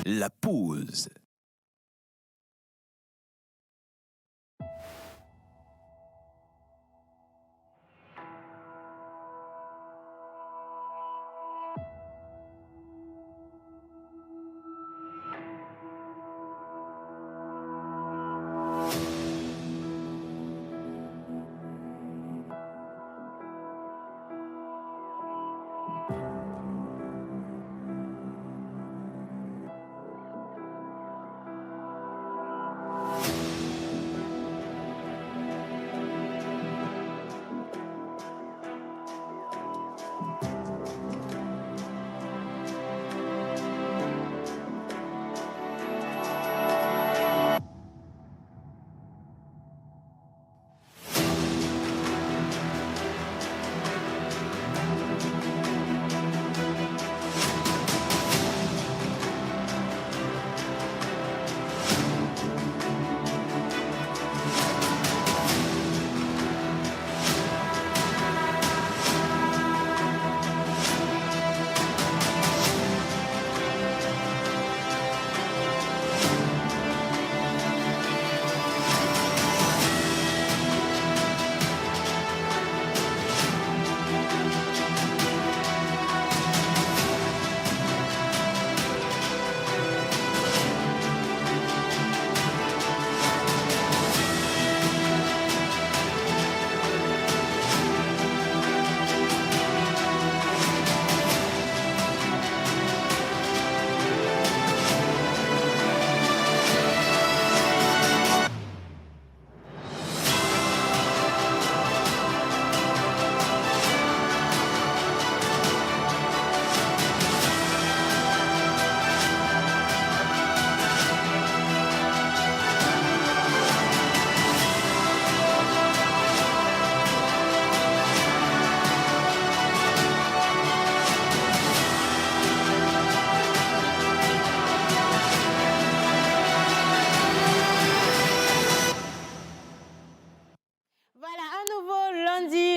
La pause.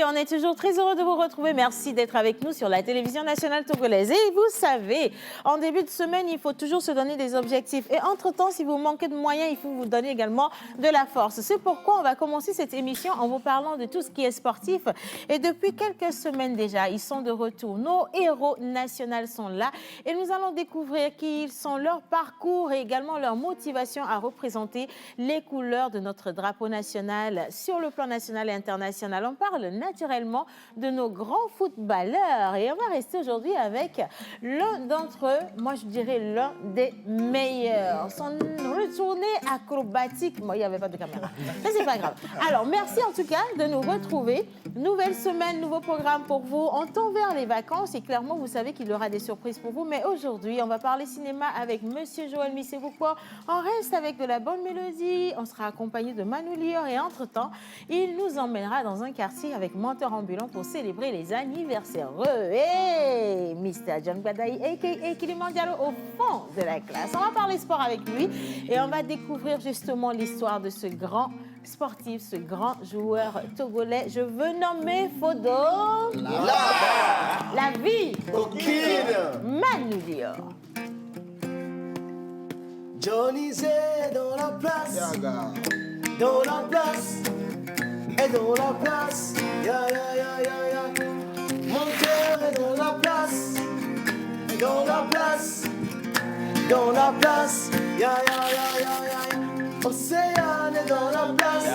On est toujours très heureux de vous retrouver. Merci d'être avec nous sur la télévision nationale togolaise. Et vous savez, en début de semaine, il faut toujours se donner des objectifs. Et entre-temps, si vous manquez de moyens, il faut vous donner également de la force. C'est pourquoi on va commencer cette émission en vous parlant de tout ce qui est sportif. Et depuis quelques semaines déjà, ils sont de retour. Nos héros nationaux sont là. Et nous allons découvrir qui ils sont, leur parcours et également leur motivation à représenter les couleurs de notre drapeau national sur le plan national et international. On parle naturellement de nos grands footballeurs et on va rester aujourd'hui avec l'un d'entre eux, moi je dirais l'un des meilleurs. Son retournée acrobatique, moi il n'y avait pas de caméra, mais c'est pas grave. Alors merci en tout cas de nous retrouver. Nouvelle semaine, nouveau programme pour vous. On tend vers les vacances et clairement vous savez qu'il y aura des surprises pour vous. Mais aujourd'hui on va parler cinéma avec Monsieur Joël Missebouko. On reste avec de la bonne mélodie. On sera accompagné de Manu Lior et entre-temps il nous emmènera dans un quartier avec menteur ambulant pour célébrer les anniversaires. Hey, Mr. John Badaï, a.k.a. Kilimanjaro au fond de la classe. On va parler sport avec lui et on va découvrir justement l'histoire de ce grand sportif, ce grand joueur togolais. Je veux nommer Fodo. La vie. Manu Lior. Johnny c'est dans la place. Dans la place. Et dans la place, ya ya ya ya ya. Mon cœur est dans la place, dans la place, dans la place, ya ya ya ya ya. Océane est dans la place,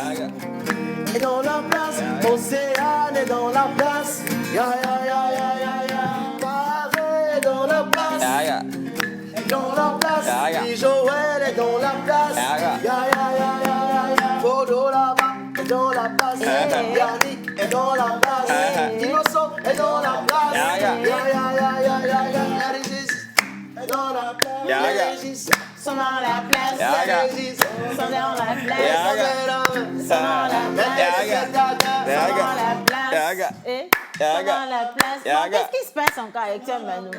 et dans la place, Océane est dans la place, ya ya ya ya ya ya. Paris est dans la place, et dans la place, et Joël est dans la place, ya ya ya ya ya. Fodo là-bas. Dans la place, Yannick est dans la place, Innocent est dans la place, ya ya ya ya ya ya, Régis est dans la place, Régis sont dans la place, Régis sont dans la place, sont dans la place, Dans la place. Bon, qu'est-ce qui se passe encore avec toi, Manu?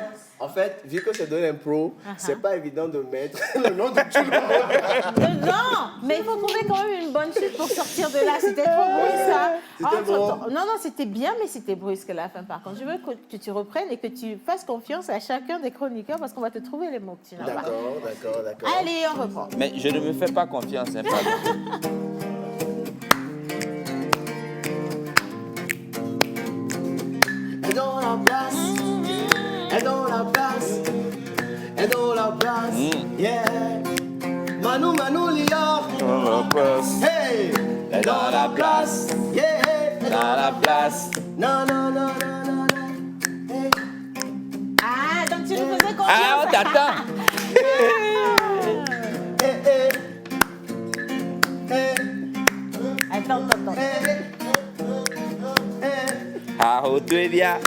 En fait, vu que c'est de l'impro, c'est pas évident de mettre le nom de tout le monde. Non, mais il faut trouver quand même une bonne chute pour sortir de là. C'était trop brusque, ça. C'était bon. Non, c'était bien, mais c'était brusque à la fin. Par contre, je veux que tu reprennes et que tu fasses confiance à chacun des chroniqueurs parce qu'on va te trouver les mots que tu n'as pas. D'accord. Allez, on reprend. Mais je ne me fais pas confiance, hein, pardon. Et dans la place, et dans la place, et dans la place, yeah. Manu, Lior, Dans la place, hey, et dans la place, yeah. dans la place. Non, hey. Ah, donc tu nous faisais confiance. Ah, on t'attend. Attends. Aho tuevia,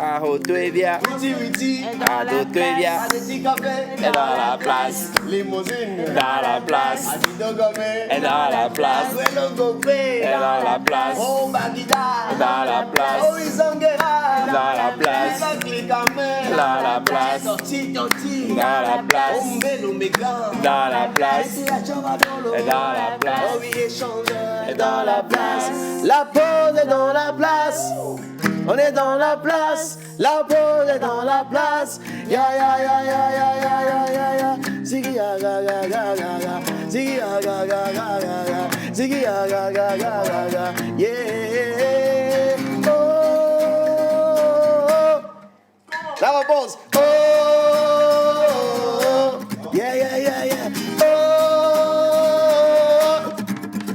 aho tuevia, Witi, Et dans la aho tuevia. Adeti café, Et dans la place, limousine, dans la place, Adido gomé, et dans la place, Abuelo gopé, et dans la place, Oh Bagida, dans la place, Oh Isangera, dans la place, dans la place, Toti, dans la place, Ombelo Megan, dans la place, et dans la Oh place, oui, échangeur, et dans la place. La pause est dans la place. On est dans la place. La pause est dans la place. Ya. Ziggy ya ga. Ziggy ya ga. Ziggy ya ga. Yeah. Oh. La réponse. Oh. Yeah. Oh.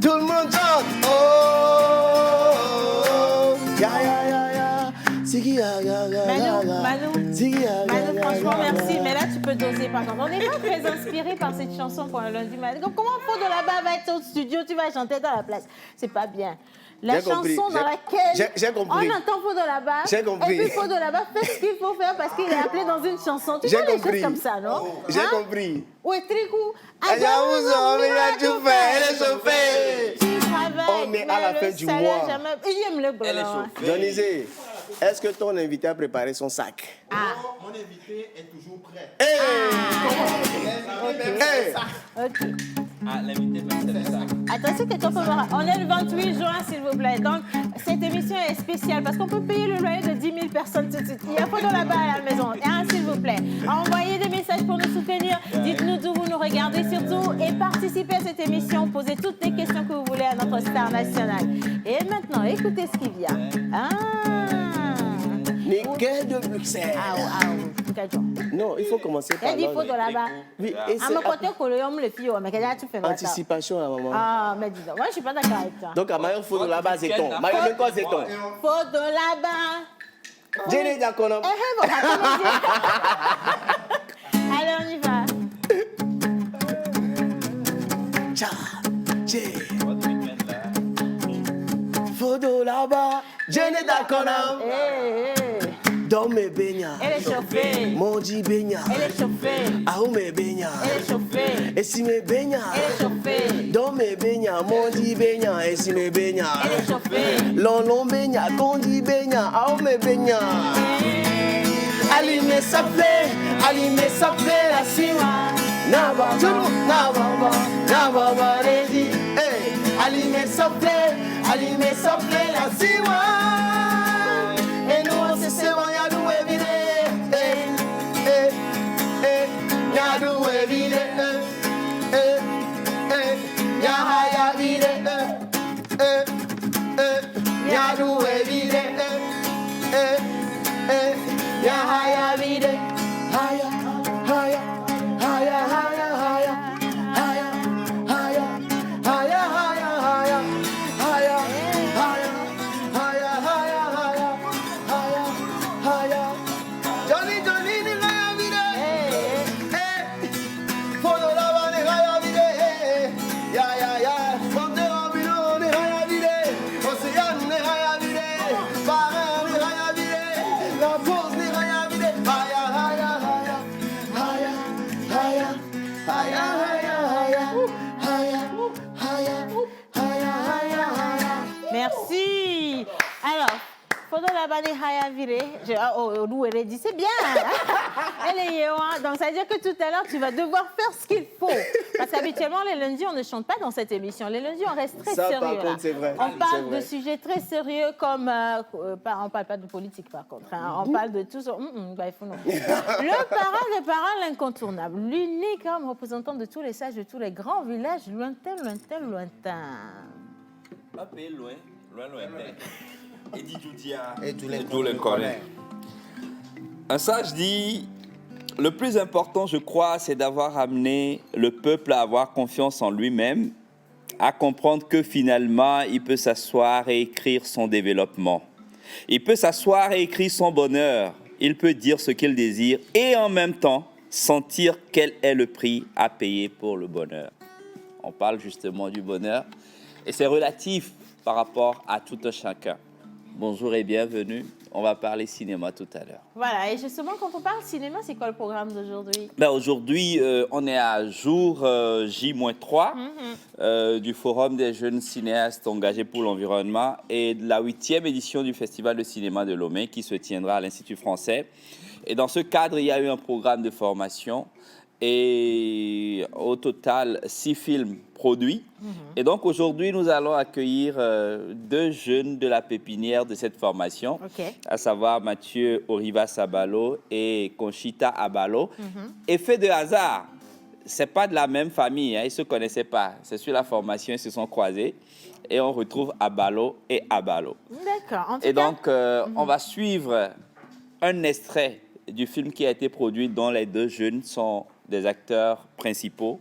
Tout le monde chante. Oh. Ya. Ziggy ya ga. Manu, Ziggy ya ga. franchement, merci. Mais là, tu peux doser, par contre. On n'est pas très inspiré par cette chanson pour un lundi matin. Donc, comment Faux de là-bas va être au studio, tu vas chanter dans la place? C'est pas bien. La J'ai compris. chanson dans laquelle J'ai compris. on entend Faux de là-bas. J'ai compris. Et puis Faux de là-bas fait ce qu'il faut faire parce qu'il est appelé dans une chanson. Tu J'ai vois les compris. choses comme ça, non? J'ai Hein? compris. Ouais, Tricou. Tu travailles. On est à la fin du mois. Il aime le blanc. Dionysée, est-ce que ton invité a préparé son sac? Mon invité est toujours prêt. Hey! Ok. Ah, l'invité va faire ça. Attention que toi, on est le 28 juin, s'il vous plaît. Donc, cette émission est spéciale parce qu'on peut payer le loyer de 10 000 personnes tout de suite. Il y a pas de là-bas à la maison. Hein, s'il vous plaît. Envoyez des messages pour nous soutenir. Dites-nous d'où vous nous regardez surtout et participez à cette émission. Posez toutes les questions que vous voulez à notre star nationale. Et maintenant, écoutez ce qui vient. Nickel de Bruxelles. Non, il faut commencer par Il dit faut de là-bas. Oui, et À mon côté, le filles, mais qu'est-ce que tu fais maintenant? anticipation à maman. Ah, mais dis donc, moi, je suis pas d'accord avec toi. Donc, à Mario, faut de là-bas, c'est ton. Mario, même quoi, c'est ton. Faut de là-bas. Jenny Dakonam. Bon, allez, on y va. Tcha, tché. Faut de là-bas. Jenny Dakonam. Dans mes baignats. Elle est chauffée. Mondi baignats. Elle est chauffée. Ah, mes baignats. Elle est chauffée. Et si mes baignats. Elle est chauffée. Dans mes baignats, mondi baignats. Et si mes baignats. Elle est chauffée. Long baignats, gondi baignats. Ah, mes baignats. Allumer ça plaît, la cima. Nababa, ready. Hey, allumer ça plaît, la cima. Et nous, on se sait, on y a nous éviter. Ya nous éviter. Ya haya vide. Ya nous éviter. Ya haya vide. Haya. la bande haya viré. Nous dit c'est bien. Elle est yéwa. Donc ça veut dire que tout à l'heure tu vas devoir faire ce qu'il faut. Parce qu'habituellement les lundis on ne chante pas dans cette émission. Les lundis on reste très sérieux. Par contre, c'est vrai. On parle de sujets très sérieux comme on parle pas de politique par contre. Hein. On parle de tout ça. Le parent l'incontournable, l'unique homme représentant de tous les sages de tous les grands villages lointains. Pas pays loin. Et dit Joudia. Et tous les Tout le connaît. Un sage dit, le plus important, je crois, c'est d'avoir amené le peuple à avoir confiance en lui-même, à comprendre que finalement, il peut s'asseoir et écrire son développement. Il peut s'asseoir et écrire son bonheur. Il peut dire ce qu'il désire et en même temps sentir quel est le prix à payer pour le bonheur. On parle justement du bonheur et c'est relatif par rapport à tout un chacun. Bonjour et bienvenue. On va parler cinéma tout à l'heure. Voilà, et justement, quand on parle cinéma, c'est quoi le programme d'aujourd'hui? Aujourd'hui, on est à jour J-3 du Forum des jeunes cinéastes engagés pour l'environnement et de la 8e édition du Festival de cinéma de Lomé qui se tiendra à l'Institut français. Et dans ce cadre, il y a eu un programme de formation et au total 6 films produits. Et donc aujourd'hui, nous allons accueillir 2 jeunes de la pépinière de cette formation, à savoir Mathieu Orivas Abalo et Conchita Abalo. Effet de hasard, c'est pas de la même famille, hein, ils ne se connaissaient pas. C'est sur la formation, ils se sont croisés et on retrouve Abalo et Abalo. D'accord. Et donc, on va suivre un extrait du film qui a été produit dont les 2 jeunes sont des acteurs principaux.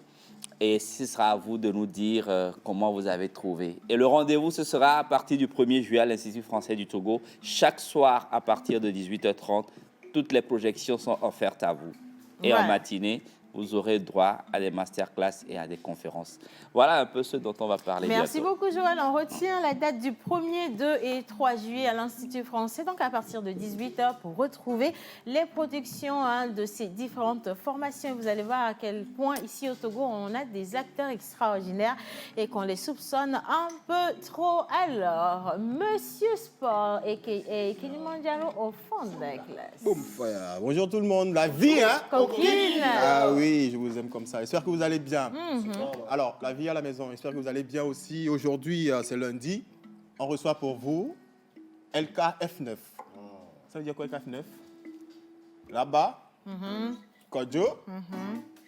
Et ce sera à vous de nous dire comment vous avez trouvé. Et le rendez-vous, ce sera à partir du 1er juillet à l'Institut français du Togo. Chaque soir, à partir de 18h30, toutes les projections sont offertes à vous. Et en matinée, vous aurez droit à des masterclass et à des conférences. Voilà un peu ce dont on va parler. Merci bientôt. beaucoup, Joël. On retient la date du 1er, 2 et 3 juillet à l'Institut français, donc à partir de 18h pour retrouver les productions de ces différentes formations. Vous allez voir à quel point ici au Togo, on a des acteurs extraordinaires et qu'on les soupçonne un peu trop. Alors, Monsieur Sport et Kilimanjaro au fond de la classe. Boum, voilà. Bonjour tout le monde. La vie, hein? Coquine. Ah oui, je vous aime comme ça. J'espère que vous allez bien. Alors, la vie à la maison, j'espère que vous allez bien aussi. Aujourd'hui, c'est lundi. On reçoit pour vous LKF9. Ça veut dire quoi, LKF9? Là-bas, Kodjo.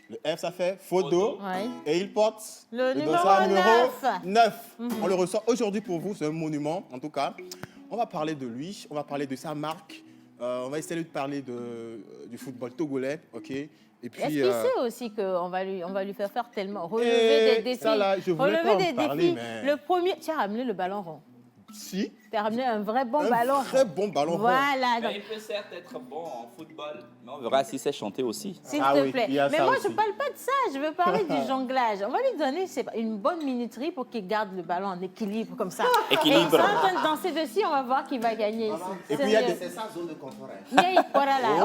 Le F, ça fait photo. Ouais. Et il porte Le numéro dossard 9. 9. On le reçoit aujourd'hui pour vous. C'est un monument, en tout cas. On va parler de lui. On va parler de sa marque. On va essayer de parler du football togolais, ok? Et puis, est-ce qu'il sait aussi qu'on va lui faire tellement relever des défis? Ça là, je voulais pas en parler, mais... Le premier, tu as ramené le ballon rond. Si. Tu as ramené un vrai bon ballon. Un très bon ballon rond. Voilà. Mais il peut certes être bon en football, mais on verra si c'est chanté aussi. S'il te plaît. il y a Mais ça moi, aussi. je ne parle pas de ça. Je veux parler du jonglage. On va lui donner une bonne minuterie pour qu'il garde le ballon en équilibre comme ça. Équilibre. Et ils sont en train de danser dessus. On va voir qui va gagner ici. Et puis, il y a des... C'est ça, zone de confort.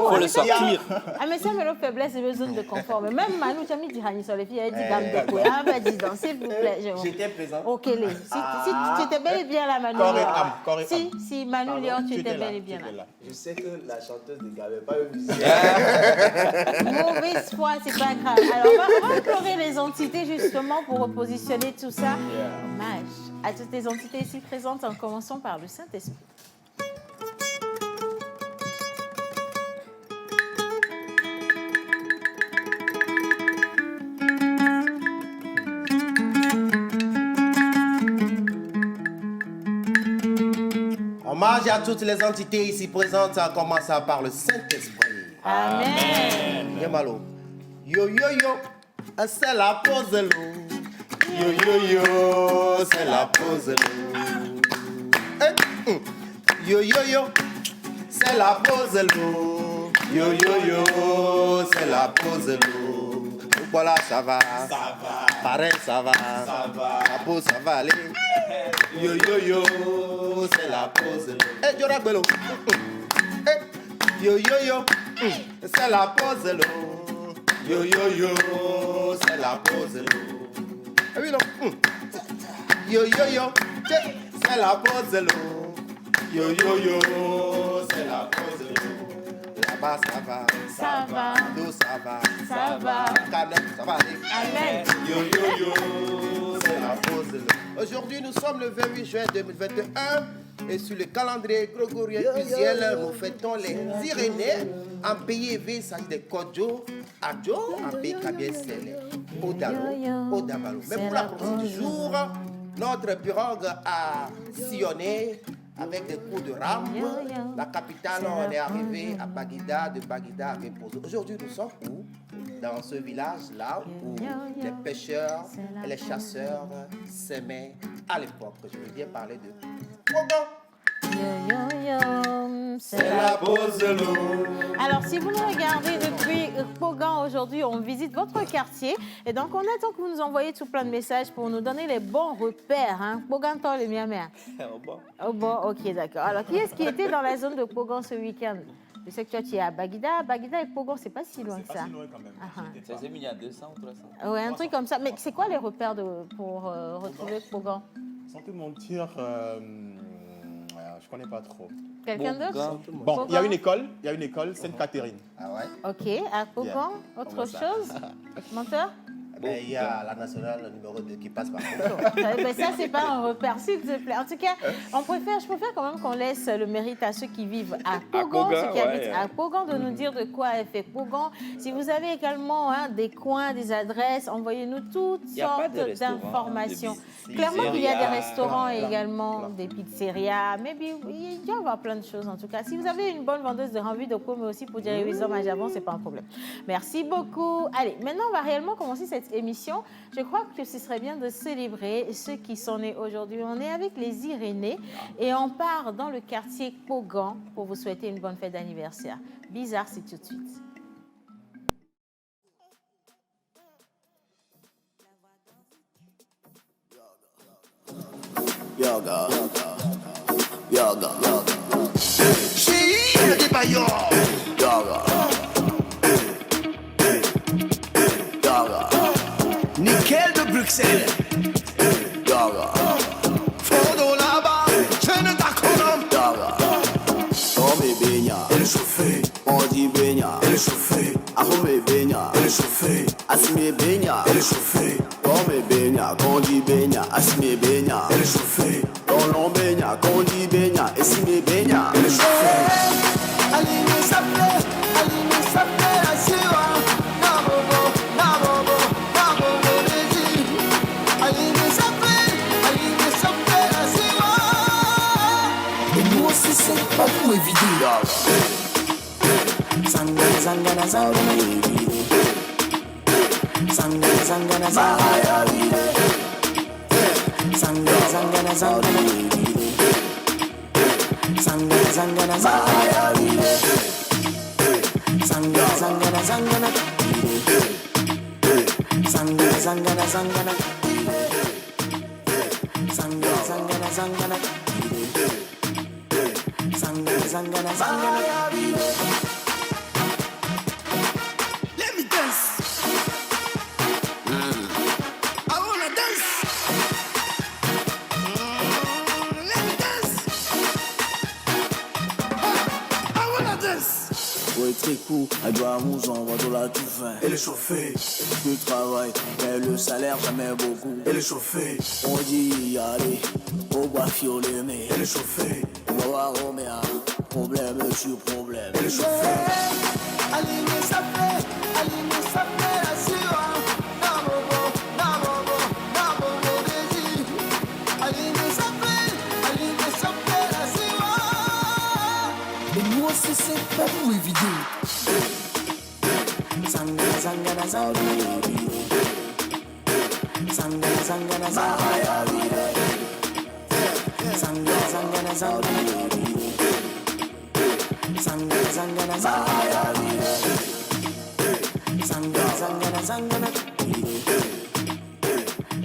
Faut le sortir. Ah, mais ça, mais la faiblesse, c'est une zone de confort. Mais même Manu, tu as mis du Hani sur les filles. Elle dit gamme de couille. Ah, bah, dis donc, s'il vous plaît. J'étais présent. Ok, si tu étais bel et bien là, Manu. Corps et âme, corps et âme. Si Manu Léon, tu étais là, bel et bien tu étais là. Je sais que la chanteuse de Gabé n'est pas une musicienne. Mauvaise foi, c'est pas grave. Alors, on va implorer les entités justement pour repositionner tout ça. Hommage à toutes les entités ici présentes, en commençant par le Saint-Esprit. Hommage à toutes les entités ici présentes, en commençant par le Saint-Esprit. Amen. Bien malo. Yo yo yo, c'est la pause l'eau. Yo yo yo, c'est la pause l'eau. Yo yo yo, c'est la pause l'eau. Yo yo yo, c'est la pause l'eau. Voilà, ça va. Ça va. Pareil, ça va. Ça va. La pause, ça va aller. Yo yo yo, c'est la pause l'eau. Eh, Jora Bello. Yo yo yo, c'est la pause l'eau. Yo yo yo, c'est la pause l'eau. Eh oui non. Yo yo yo, c'est la pause l'eau. Yo yo yo, c'est la cause de l'eau. Là-bas ça va, Ça va, l'eau ça va, ça va. Canette, ça va aller. Amen. Yo yo yo, c'est la cause de l'eau. Aujourd'hui nous sommes le 28 juin 2021 et sur le calendrier grégorien usuel nous fêtons les Irénées. En pays élevé, ça dit des Kodjo, Adjo, en pays Kabien, c'est les Odalo, Odabalo. Mais pour la partie du jour, notre pirogue a sillonné avec des coups de rame. La capitale, on est arrivé à Baguida, de Baguida à Reposo. Aujourd'hui, nous sommes où? Dans ce village-là où les pêcheurs et les chasseurs s'aimaient à l'époque. Je veux bien parler de Pogon. Yo, yo, yo, C'est la pause de l'eau. Alors, si vous nous regardez depuis Pogan aujourd'hui, on visite votre quartier. Et donc, on attend que vous nous envoyiez tout plein de messages pour nous donner les bons repères. Hein. Pogan, toi, le mien, mien. Oh bon, ok, d'accord. Alors, qui est-ce qui était dans la zone de Pogan ce week-end? Je sais que toi, tu es à Baguida. Baguida et Pogan, c'est pas si loin que ça. C'est pas si loin quand même. Ah, Ça s'est mis il y a 200 ou 300. ouais, un truc comme ça. Mais c'est quoi les repères pour retrouver Pogan? Sans te mentir, je connais pas trop. Quelqu'un d'autre? Bon, il y a une école, Sainte-Catherine. Ah ouais? Ok, à Pogan, autre chose? Menteur? Ben, il y a la nationale numéro 2 qui passe par Ben ça, c'est pas un repère, s'il te plaît. En tout cas, je préfère quand même qu'on laisse le mérite à ceux qui vivent à Pogan, ceux qui habitent à Pogan, de nous dire de quoi est fait Pogan. Si vous avez également des coins, des adresses, envoyez-nous toutes Y a pas sortes de restaurants, d'informations. de Clairement qu'il y a des pizzerias, restaurants plein. également, des pizzerias, mais il y avoir plein de choses en tout cas. Si vous avez une bonne vendeuse de rendu de peau, mais aussi pour dire les hommes à Javon, c'est pas un problème. Merci beaucoup. Allez, maintenant, on va réellement commencer cette émission. Je crois que ce serait bien de célébrer ceux qui sont nés aujourd'hui. On est avec les Irénées et on part dans le quartier Pogan pour vous souhaiter une bonne fête d'anniversaire. Bizarre, c'est tout de suite. Yoga, yoga, Chérie, des baillons. yoga, yoga, Nickel de Bruxelles. yoga, Fondo là-bas, je ne t'accorde. yoga. Comme beigna, elle chauffée. On dit beigna, elle chauffée. Arome beigna, elle chauffée. Asime beigna, elle chauffée. Comme beigna, qu'on dit beigna. Asime beigna, elle chauffée. Dans l'on beigna, qu'on dit beigna. Esime beigna, elle chauffée. Aline s'appelle la siwa. Nabobo, nabobo, nabobo, Béji. Aline s'appelle la siwa. Et moi aussi c'est pas tout évident. Sangana sangana sangana yibire. Sangana sangana sangana yibire. Sangana sangana sangana yibire. Sangana sangana sangana yibire. Sangana sangana sangana yibire. Sangana sangana sangana yibire. Sangana sangana sangana yibire. Sangana sangana sangana yibire. Let me dance. I wanna dance. Let me dance. I wanna dance. Pour être court, elle doit nous envoyer de la tout fin. Elle est chauffée. Le travail, mais le salaire jamais beaucoup. Elle est chauffée. On dit y aller, au bois fioler, mais elle est chauffée. On va voir Roméa, problème sur problème. Elle est chauffée. Aline s'appelle la siwa. Nabobo, nabobo, nabobo, Béji. Aline s'appelle la siwa. Et moi aussi c'est pas tout évident. Sangana sangana sangana yibire. Sangana sangana sangana yibire. Sangana sangana sangana yibire. Sangana sangana sangana yibire. Sangana sangana sangana yibire.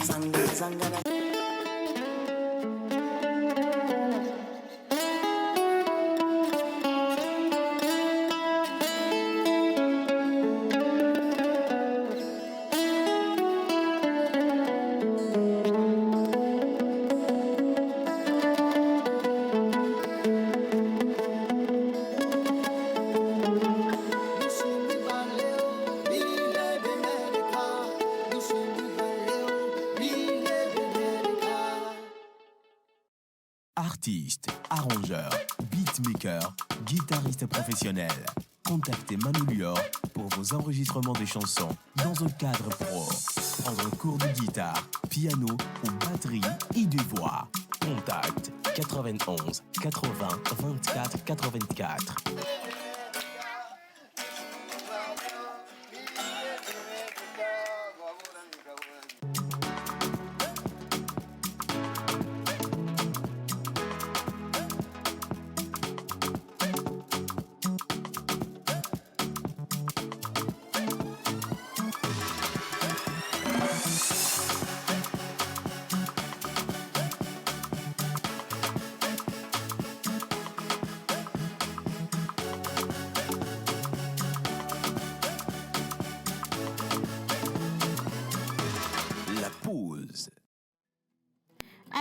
Sangana sangana. flûtiste, arrangeur, beatmaker, guitariste professionnel. Contactez Manu Lior pour vos enregistrements de chansons dans un cadre pro. Prendre un cours de guitare, piano ou batterie et de voix. Contact 91 80 24 84.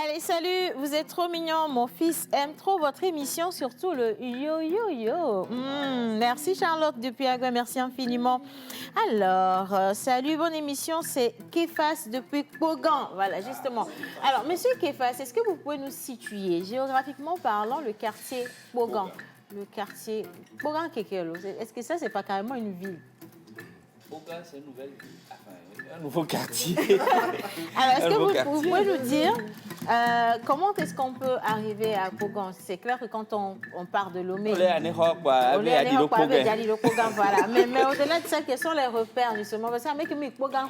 Allez, salut, vous êtes trop mignons. Mon fils aime trop votre émission, surtout le yo-yo-yo. Merci Charlotte depuis Agua, merci infiniment. Alors, salut, bonne émission, c'est Kefas depuis Pogan. Voilà, justement. Alors, monsieur Kefas, est-ce que vous pouvez nous situer, géographiquement parlant, le quartier Pogan? Le quartier Pogan Kekelo, est-ce que ça, c'est pas carrément une ville? Pogan, c'est une nouvelle ville. Un nouveau quartier. Alors, est-ce que vous pouvez nous dire comment est-ce qu'on peut arriver à Pogan? C'est clair que quand on part de Lomé, voilà. Mais au-delà de ça, quels sont les repères justement? Parce que Pogan,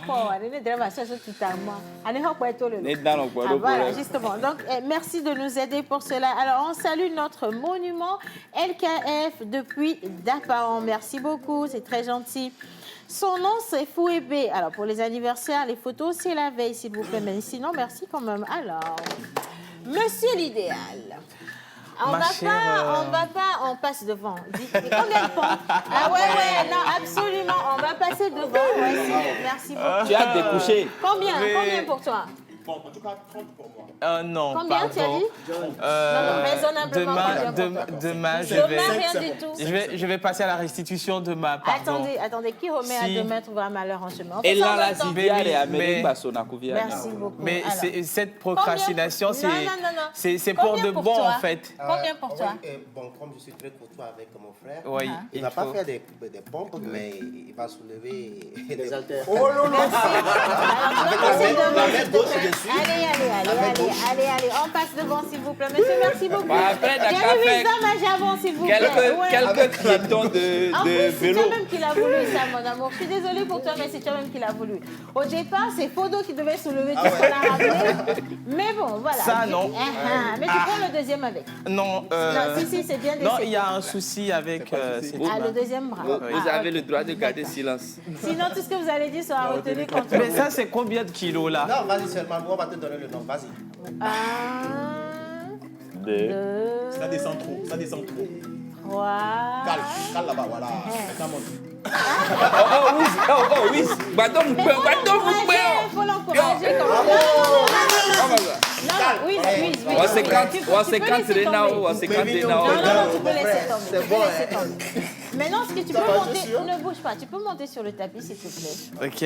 voilà, justement. Donc, merci de nous aider pour cela. Alors, on salue notre monument LKF depuis Dapaon. Merci beaucoup, c'est très gentil. Son nom, c'est Fouébé. Alors, pour les anniversaires, les photos, c'est la veille, s'il vous plaît. Mais sinon, merci quand même. Alors, monsieur l'idéal. On passe devant. Combien de pompes? Ah ouais, non, absolument. On va passer devant. Ouais, merci beaucoup. Tu as découché. Combien pour toi? Bon, en tout cas, 30 pour moi. Non, combien tu as dit? Non, raisonnablement. Demain, je vais passer à la restitution demain. Pardon. Attendez, qui remet à demain trouvera malheur en chemin. Et là, la Zibiale et Amérique Bassonakouvia. Merci beaucoup. Mais cette procrastination, c'est pour de bon, en fait. Combien pour toi? Bon, comme je suis très courtois avec mon frère, oui, il ne va pas faire des pompes, mais il va soulever des haltères. Oh là là! Allez, on passe devant, s'il vous plaît. Monsieur, merci beaucoup. Après, j'avance, s'il vous plaît. Quelques piétons de vélo. C'est toi-même qui l'a voulu, ça, mon amour. Je suis désolée pour toi, mais c'est toi-même qui l'a voulu. Au départ, c'est Fodo qui devait soulever tout ce qu'on a rappelé. Mais bon, voilà. Ça, non. Mais tu prends le deuxième avec. Non. Si, c'est bien. Non, il y a un souci avec le deuxième bras. Vous avez le droit de garder silence. Sinon, tout ce que vous allez dire sera retenu contre vous. Mais ça, c'est combien de kilos, là? Non, vas-y seulement, on va te donner le nom, vas-y. 1, 2. Ça descend trop, 3. Calme là-bas, voilà. Oui. Badon, il faut l'encourager comme ça. Non, oui. On 50 Renao, on 50 Renao. Non, tu peux laisser tomber. C'est bon. Maintenant, est-ce que tu peux monter? Ne bouge pas, tu peux monter sur le tapis, s'il te plaît. Ok.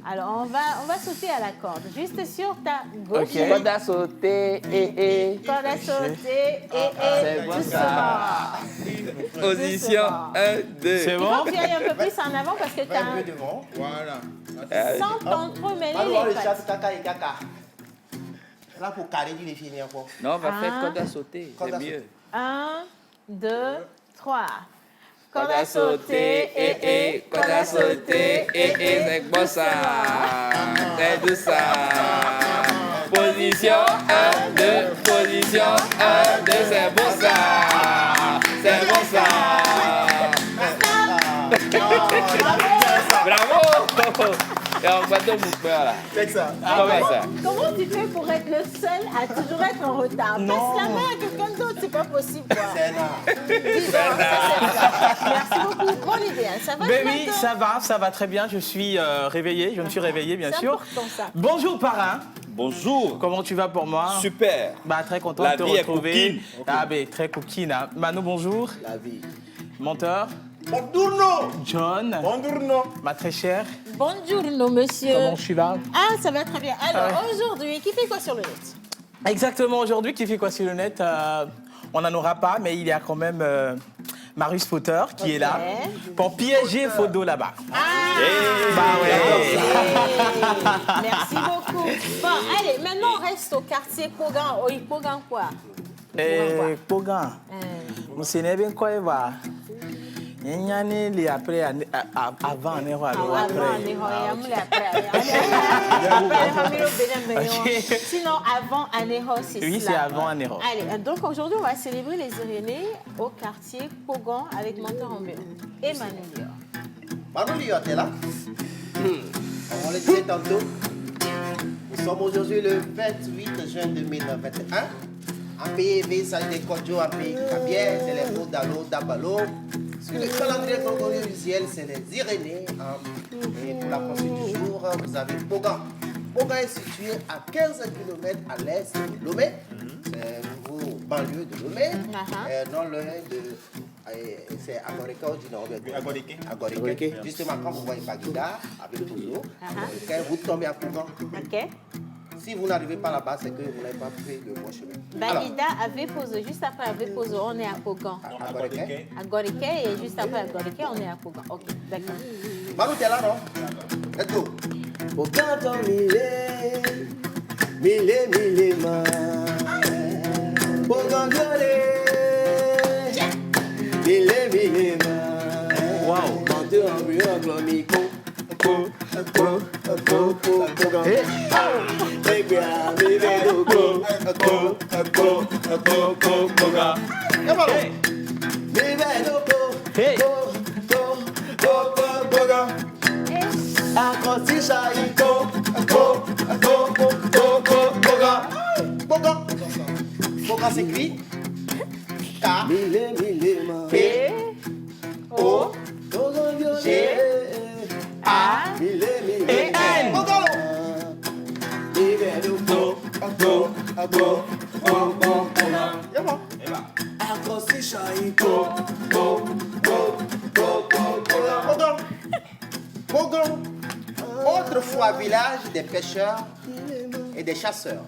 Alors, on va sauter à la corde, juste sur ta gauche. Ok. Corde à sauter, Corde à sauter, c'est bon ça. Position 1, 2. C'est Il bon? faut que tu ailles un peu plus en avant parce que tu as Un peu devant. Voilà. sans t'entremêler Alors, les le chat, pattes. caca et caca. Là, pour carrer, il est fini encore. Non, on va faire corde à sauter, c'est mieux. 1, 2, 3. Corde à sauter, corde à sauter, c'est bon ça. C'est tout ça. Position 1, 2, position 1, 2, c'est bon ça. C'est bon ça. Bravo. Et on va donc vous faire là. C'est ça. Comment ça? Comment tu fais pour être le seul à toujours être en retard? Passe la main à quelqu'un d'autre, c'est pas possible. Quoi. C'est là. Merci beaucoup. Bonne idée. Ça va? Ben oui, ça va très bien. Je suis réveillé, je me suis réveillé, bien sûr. C'est important, ça. Bonjour, parrain. Bonjour. Comment tu vas pour moi? Super. Bah, très content La de te vie est retrouver. coquine. Ah, ben, très coquine. Hein. Mano, bonjour. La vie. Menteur. Buongiorno. John. Buongiorno. Ma très chère. Bonjour, monsieur. Comment tu vas? Ah, ça va très bien. Alors, aujourd'hui, qui fait quoi sur le net? Exactement, aujourd'hui, qui fait quoi sur le net on n'en aura pas, mais il y a quand même Marius Potter qui est là pour piéger Fodo là-bas. Bah ouais. Merci beaucoup. Bon, allez, maintenant on reste au quartier Pogan. Oh, Pogan quoi? Pogan. Nous sommes bien quoi, va? Il y a les après, avant, on est après. Sinon, avant Anéro, c'est ça. Oui, c'est avant Anéro. Allez, donc aujourd'hui, on va célébrer les Irénées au quartier Pogan avec Menteur en Béo et Manu Lior. Manu Lior, t'es là? On le disait tantôt. Nous sommes aujourd'hui le 28 juin 2021. Un pays visa des Kodjo, un pays Kabier, c'est les mots d'Alo, d'Abalo. Sur le calendrier grégorien du ciel, c'est les Irénées. Et pour la pensée du jour, vous avez Pogan. Pogan est situé à 15 km à l'est de Lomé. C'est une banlieue de Lomé. Dans le de. C'est Agorika ou du Nord? Agorika. Justement, quand vous voyez Bagida avec Pozo, vous tombez à Pogan. Si vous n'arrivez pas là-bas, c'est que vous n'avez pas pris le bon chemin. Bagida avait posé, juste après avait posé, on est à Pogan. À Gorike et juste après à Gorike, on est à Pogan. Ok, d'accord. Manu, t'es là, non? Let's go. Pogan ton mille, ma. Pogan mille, ma. Wow. Menteur en buant, glomico. Pogan s'écrit K P O G A et N. Pogan, autrefois village des pêcheurs et des chasseurs.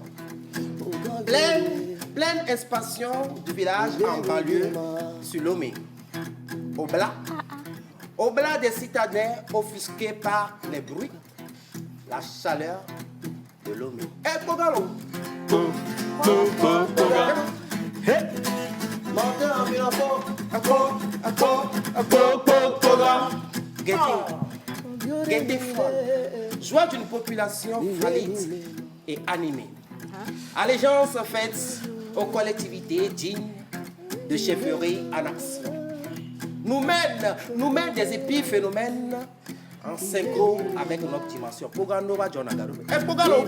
Pleine expansion du village en banlieue sur Lomé. Au-delà des citadins offusqués par les bruits, la chaleur de Lomé. Eh, Pogalo! Gaieté folle. Joie d'une population valide et animée. Allégeance faite aux collectivités dignes de chefferie en action. Nous mène des épiphénomènes en synchro avec notre dimension. Pogano va John Agaro. Eh, Pogano!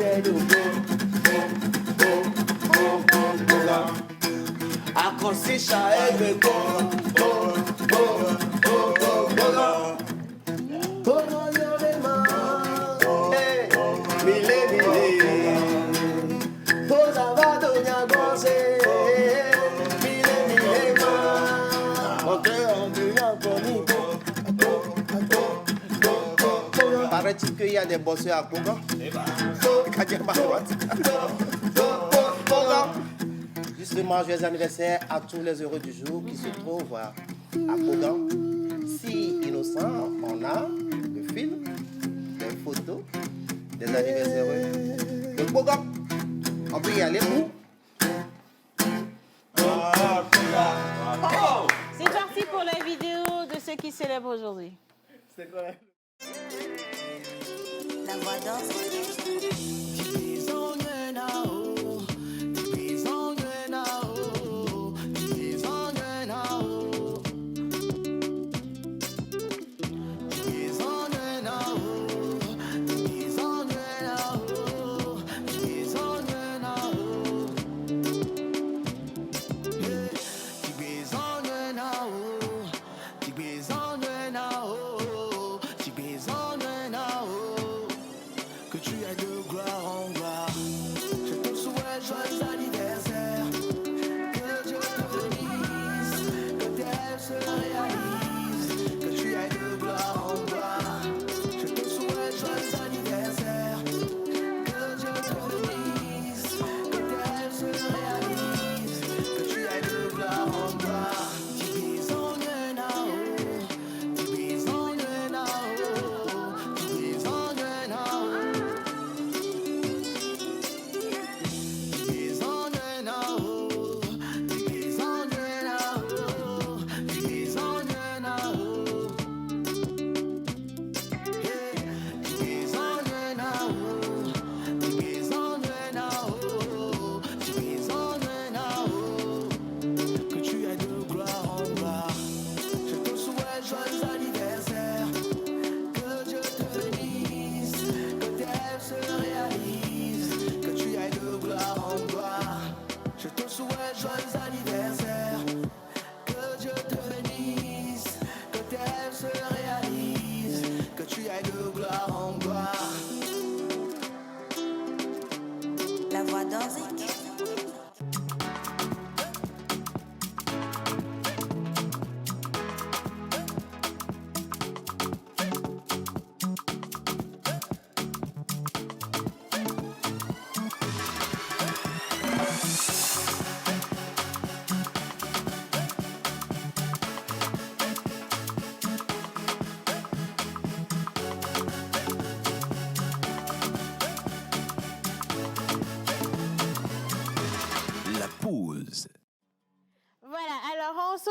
Paraît-il qu'il y a des bosseurs à Pogan? Justement, joyeux anniversaire à tous les heureux du jour qui se trouvent à Pogan. Si innocent, on a le film, des photos, des anniversaires heureux de Pogan. On peut y aller où? C'est parti pour la vidéo de ceux qui célèbrent aujourd'hui. C'est quoi? La voix danse.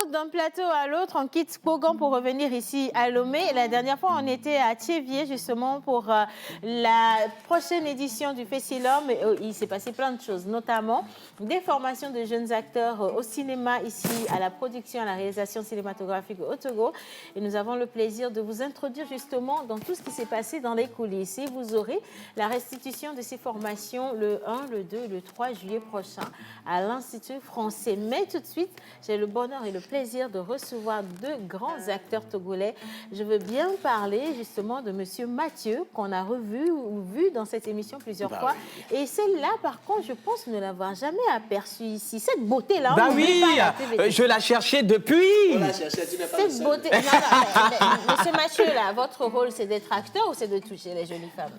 route d'un plateau à l'autre, on quitte Kogan pour revenir ici à Lomé. La dernière fois, on était à Thiévier justement pour la prochaine édition du Fessilhomme. Il s'est passé plein de choses, notamment des formations de jeunes acteurs au cinéma ici, à la production, à la réalisation cinématographique au Togo. Et nous avons le plaisir de vous introduire justement dans tout ce qui s'est passé dans les coulisses. Et vous aurez la restitution de ces formations le 1, le 2 et le 3 juillet prochain à l'Institut français. Mais tout de suite, j'ai le bonheur et le plaisir de recevoir deux grands acteurs togolais. Je veux bien parler justement de Monsieur Mathieu, qu'on a revu ou vu dans cette émission plusieurs fois. Et celle-là, par contre, je pense ne l'avoir jamais aperçue ici. Cette beauté-là, Bah on ne oui, veut pas la TVT. je la cherchais depuis. On l'a cherché, tu n'es pas le Cette seul. beauté. Non, non, Monsieur Mathieu, là, votre rôle, c'est d'être acteur ou c'est de toucher les jolies femmes?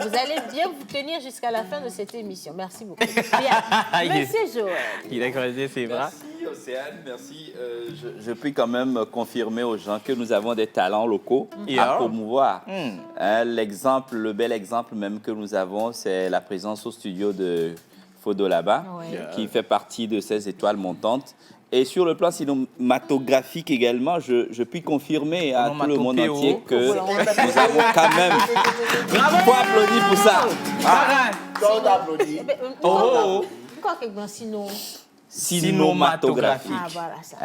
Vous allez bien vous tenir jusqu'à la fin de cette émission. Merci beaucoup. Bien. Monsieur Joël. Il a creusé ses bras. Merci Océane, merci. Je puis quand même confirmer aux gens que nous avons des talents locaux à promouvoir. L'exemple, le bel exemple même que nous avons, c'est la présence au studio de Fodo là-bas, qui fait partie de ces étoiles montantes. Et sur le plan cinématographique également, je puis confirmer à tout le monde entier que nous avons quand même... Il faut applaudir pour ça. Quand on t'applaudit. Quoi que bon, sinon. Cinématographique. Ah, voilà ça.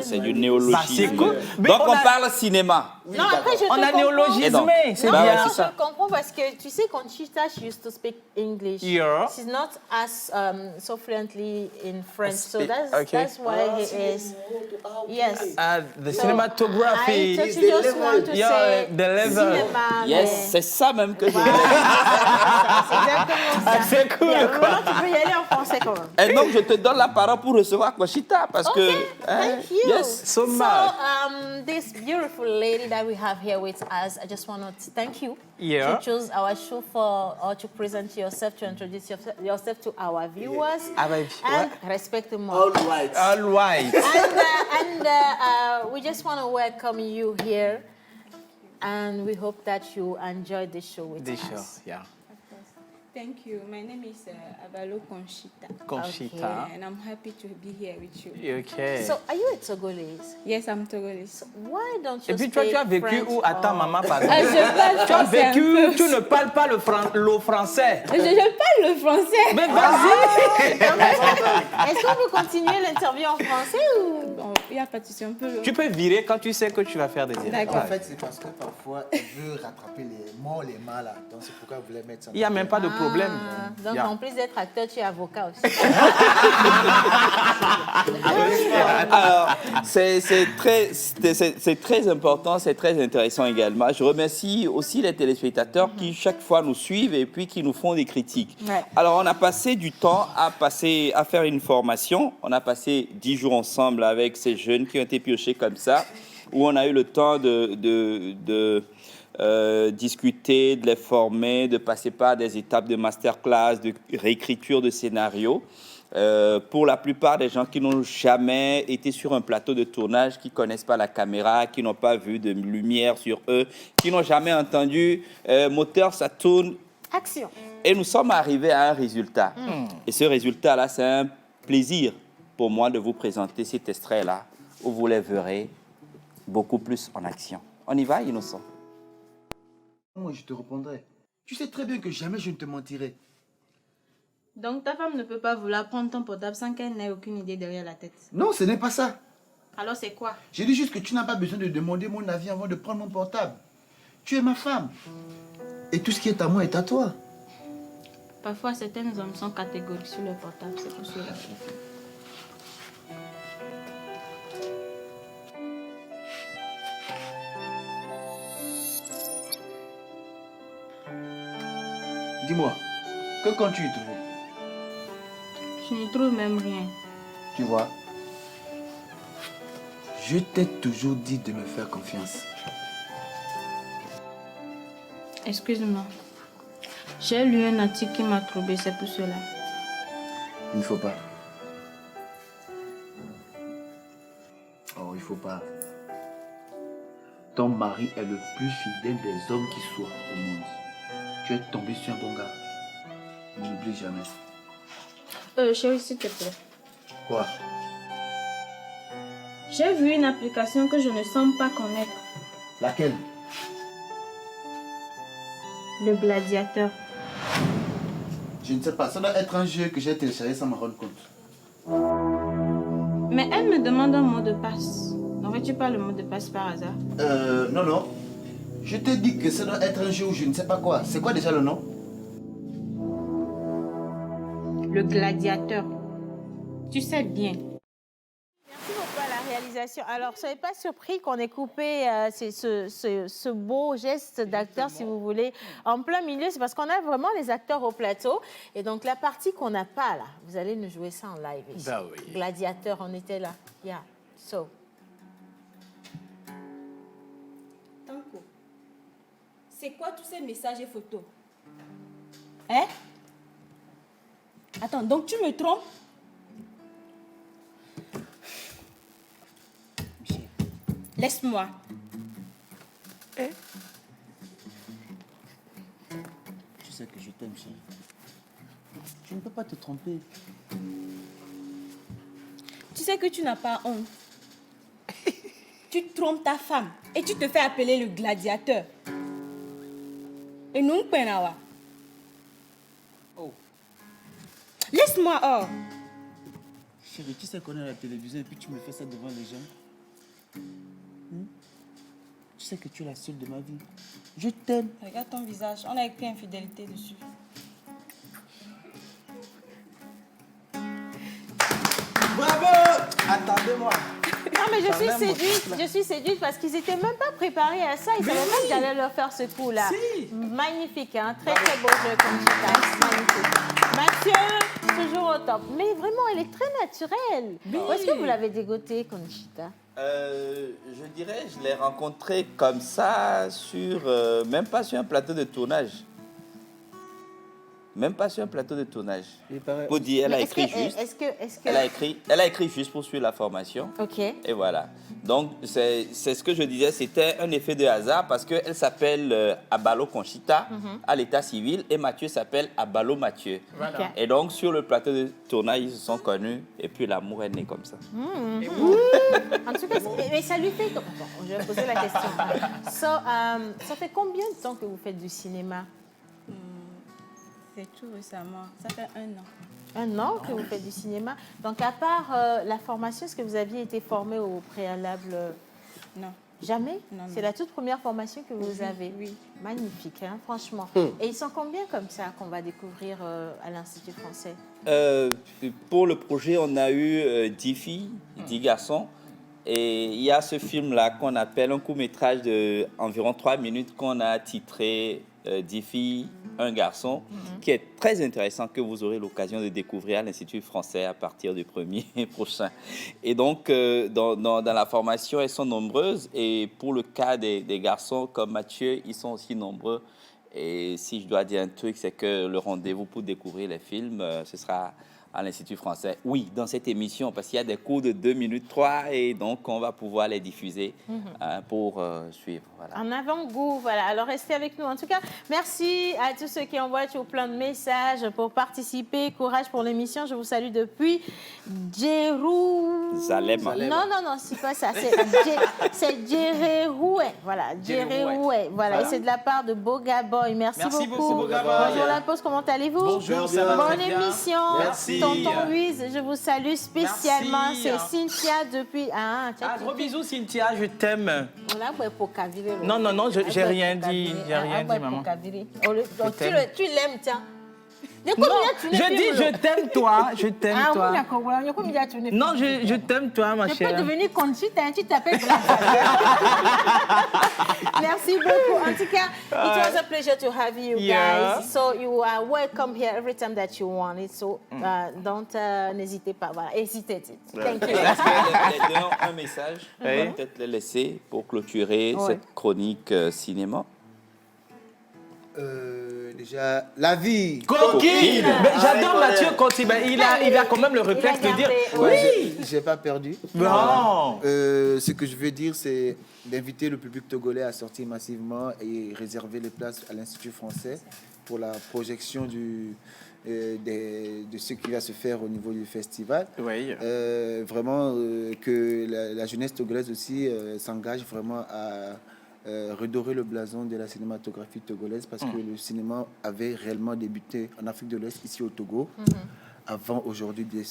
C'est du néologisme. Bah, c'est cool. Mais Donc on on a- parle cinéma. Non, après, je te On a comprends. néologismé, c'est Non, Bah bien ouais, non, c'est je comprends parce que tu sais, Conchita, she used to speak English. Yeah. She's not as so fluently in French, so Okay. that's why he is. Yes. The So, cinematography. I just want to Yeah, say the level. cinéma, Yes, mais- c'est ça même que je voulais. C'est exactement ça. Ah, c'est cool, Bien, quoi. maintenant, tu peux y aller en français quand même. Et donc je te donne la parole pour recevoir Conchita parce que... Thank you. Yes. So much. This beautiful lady that we have here with us, I just want to thank you Yeah. to choose our show for or to present yourself, to introduce yourself to our viewers. Ah, bah, And respect them All all. right. All right. And we just want to welcome you here. And we hope that you enjoyed the show with This show, us. yeah. Thank you. My name is Avalo Conchita. Conchita. And I'm happy to be here with you. Okay. So, are you a Togolese? Yes, I'm Togolese. Why don't you Et puis toi, tu as speak vécu French où? Attends, or- maman, pardon. Je parle Tu as français un vécu, peu. tu ne parles pas le français. Je parle le français. Mais vas-y. Est-ce qu'on peut continuer l'interview en français ou... Bon, il n'y a pas de souci, on peut... Tu peux virer quand tu sais que tu vas faire des erreurs. D'accord. En fait, c'est parce que parfois, elle veut rattraper les morts, les mal là. Donc, c'est pourquoi vous voulez mettre ça. Il n'y a même pas de problème. Ah, donc, Yeah. en plus d'être acteur, tu es avocat aussi. Alors, c'est très important, c'est très intéressant également. Je remercie aussi les téléspectateurs qui chaque fois nous suivent et puis qui nous font des critiques. Ouais. Alors, on a passé du temps à faire une formation. On a passé 10 jours ensemble avec ces jeunes qui ont été piochés comme ça, où on a eu le temps de discuter, de les former, de passer par des étapes de masterclass, de réécriture de scénarios. Pour la plupart des gens qui n'ont jamais été sur un plateau de tournage, qui ne connaissent pas la caméra, qui n'ont pas vu de lumière sur eux, qui n'ont jamais entendu moteur, ça tourne. Action. Et nous sommes arrivés à un résultat. Et ce résultat-là, c'est un plaisir pour moi de vous présenter cet extrait-là, où vous les verrez beaucoup plus en action. On y va, Innocent? Moi, je te répondrai. Tu sais très bien que jamais je ne te mentirai. Donc ta femme ne peut pas vouloir prendre ton portable sans qu'elle n'ait aucune idée derrière la tête. Non, ce n'est pas ça. Alors c'est quoi? J'ai dit juste que tu n'as pas besoin de demander mon avis avant de prendre mon portable. Tu es ma femme. Et tout ce qui est à moi est à toi. Parfois certains hommes sont catégoriques sur leur portable, c'est pour cela. Dis-moi, que comptes-tu y trouver? Je n'y trouve même rien. Tu vois, je t'ai toujours dit de me faire confiance. Excuse-moi. J'ai lu un article qui m'a troublé, c'est pour cela. Il ne faut pas. Oh, il faut pas. Ton mari est le plus fidèle des hommes qui soient au monde. Tu es tombé sur un bon gars. N'oublie jamais. Chérie, s'il te plaît. Quoi? J'ai vu une application que je ne sens pas connaître. Laquelle? Le gladiateur. Je ne sais pas, ça doit être un jeu que j'ai téléchargé sans me rendre compte. Mais elle me demande un mot de passe. N'aurais-tu pas le mot de passe par hasard? Non. Je t'ai dit que ça doit être un jeu ou je ne sais pas quoi. C'est quoi déjà le nom? Le gladiateur. Tu sais bien. Merci beaucoup à la réalisation. Alors, soyez pas surpris qu'on ait coupé ce beau geste d'acteur, si vous voulez, en plein milieu. C'est parce qu'on a vraiment les acteurs au plateau. Et donc, la partie qu'on n'a pas là, vous allez nous jouer ça en live. Ici. Bah oui. Gladiateur, on était là. Yeah. So. Tanko, c'est quoi tous ces messages et photos? Hein? Attends, donc tu me trompes? Laisse-moi. Tu sais que je t'aime, chérie. Tu ne peux pas te tromper. Tu sais que tu n'as pas honte. Tu trompes ta femme et tu te fais appeler le gladiateur. Et nous, Penawa. Oh. Laisse-moi, oh. Chérie, tu sais qu'on est à la télévision et puis tu me fais ça devant les gens. Tu sais que tu es la seule de ma vie. Je t'aime. Regarde ton visage, on a écrit infidélité dessus. Bravo! Attendez-moi. Non, mais je suis séduite parce qu'ils n'étaient même pas préparés à ça. Ils ne savaient pas que j'allais leur faire ce coup-là. Si. Magnifique, hein? Très, très beau jeu, Conchita. Magnifique. Mathieu, toujours au top. Mais vraiment, elle est très naturelle. Où est-ce que vous l'avez dégotée, Conchita? Je dirais, je l'ai rencontrée comme ça, même pas sur un plateau de tournage. Même pas sur un plateau de tournage. Pour dire, elle a écrit juste. Elle a écrit juste pour suivre la formation. OK. Et voilà. Donc, c'est ce que je disais, c'était un effet de hasard parce qu'elle s'appelle Abalo Conchita à l'état civil et Mathieu s'appelle Abalo Mathieu. Voilà. OK. Et donc, sur le plateau de tournage, ils se sont connus et puis l'amour est né comme ça. En tout cas, mais ça lui fait... Bon, je vais poser la question. Ça fait combien de temps que vous faites du cinéma? C'est tout récemment. Ça fait 1 an. 1 an que vous faites du cinéma. Donc, à part la formation, est-ce que vous aviez été formé au préalable? Non. Jamais? Non, C'est non. la toute première formation que vous avez? Oui. Magnifique, hein, franchement. Et ils sont combien comme ça qu'on va découvrir à l'Institut français? Pour le projet, on a eu 10 filles, 10 garçons. Et il y a ce film-là qu'on appelle un court-métrage d'environ 3 minutes qu'on a titré 10 filles, 1 garçon, qui est très intéressant, que vous aurez l'occasion de découvrir à l'Institut français à partir du 1er prochain. Et donc, dans la formation, elles sont nombreuses. Et pour le cas des garçons comme Mathieu, ils sont aussi nombreux. Et si je dois dire un truc, c'est que le rendez-vous pour découvrir les films, ce sera à l'Institut français. Oui, dans cette émission, parce qu'il y a des cours de 2 minutes 3 et donc on va pouvoir les diffuser pour suivre. Voilà. En avant-goût, voilà. Alors, restez avec nous. En tout cas, merci à tous ceux qui envoient toujours plein de messages pour participer. Courage pour l'émission. Je vous salue depuis Zalem. Non, c'est pas ça. C'est Djereroué. Voilà, Djereroué. Voilà, et c'est de la part de Boga Boy. Merci beaucoup. Boga Boy. Bonjour la pause, comment allez-vous? Bonjour, ça va Bonne très bien. émission. Merci. Tonton Louise, je vous salue spécialement. Merci. C'est Cynthia depuis... Gros bisous, Cynthia, je t'aime. On a beau pour Kaviri. Non, j'ai rien dit. J'ai rien dit, maman. Tu l'aimes, tiens. Non, je dis je t'aime toi, je t'aime toi. Non, je t'aime toi, ma Je chère. peux devenir Conchita, tu t'appelles Merci beaucoup. En tout cas, it was a pleasure to have you guys. So you are welcome here every time that you want it. So don't n'hésitez pas. Voilà, hésitez. Thank you. Est-ce que les deux ont un message? On va peut-être les laisser pour clôturer cette chronique cinéma. Déjà, la vie. Coquine. J'adore Mathieu quand il a quand même le réflexe de dire gardé, oui. J'ai pas perdu. Non. Ce que je veux dire, c'est d'inviter le public togolais à sortir massivement et réserver les places à l'Institut français pour la projection de ce qui va se faire au niveau du festival. Oui. Vraiment que la jeunesse togolaise aussi s'engage vraiment à redorer le blason de la cinématographie togolaise parce que le cinéma avait réellement débuté en Afrique de l'Ouest, ici au Togo, avant aujourd'hui de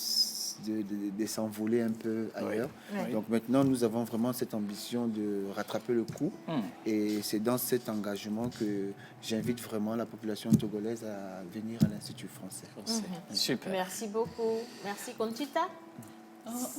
s'envoler un peu ailleurs. Oui. Donc maintenant, nous avons vraiment cette ambition de rattraper le coup. Et c'est dans cet engagement que j'invite vraiment la population togolaise à venir à l'Institut français. Super. Merci beaucoup. Merci, Conchita.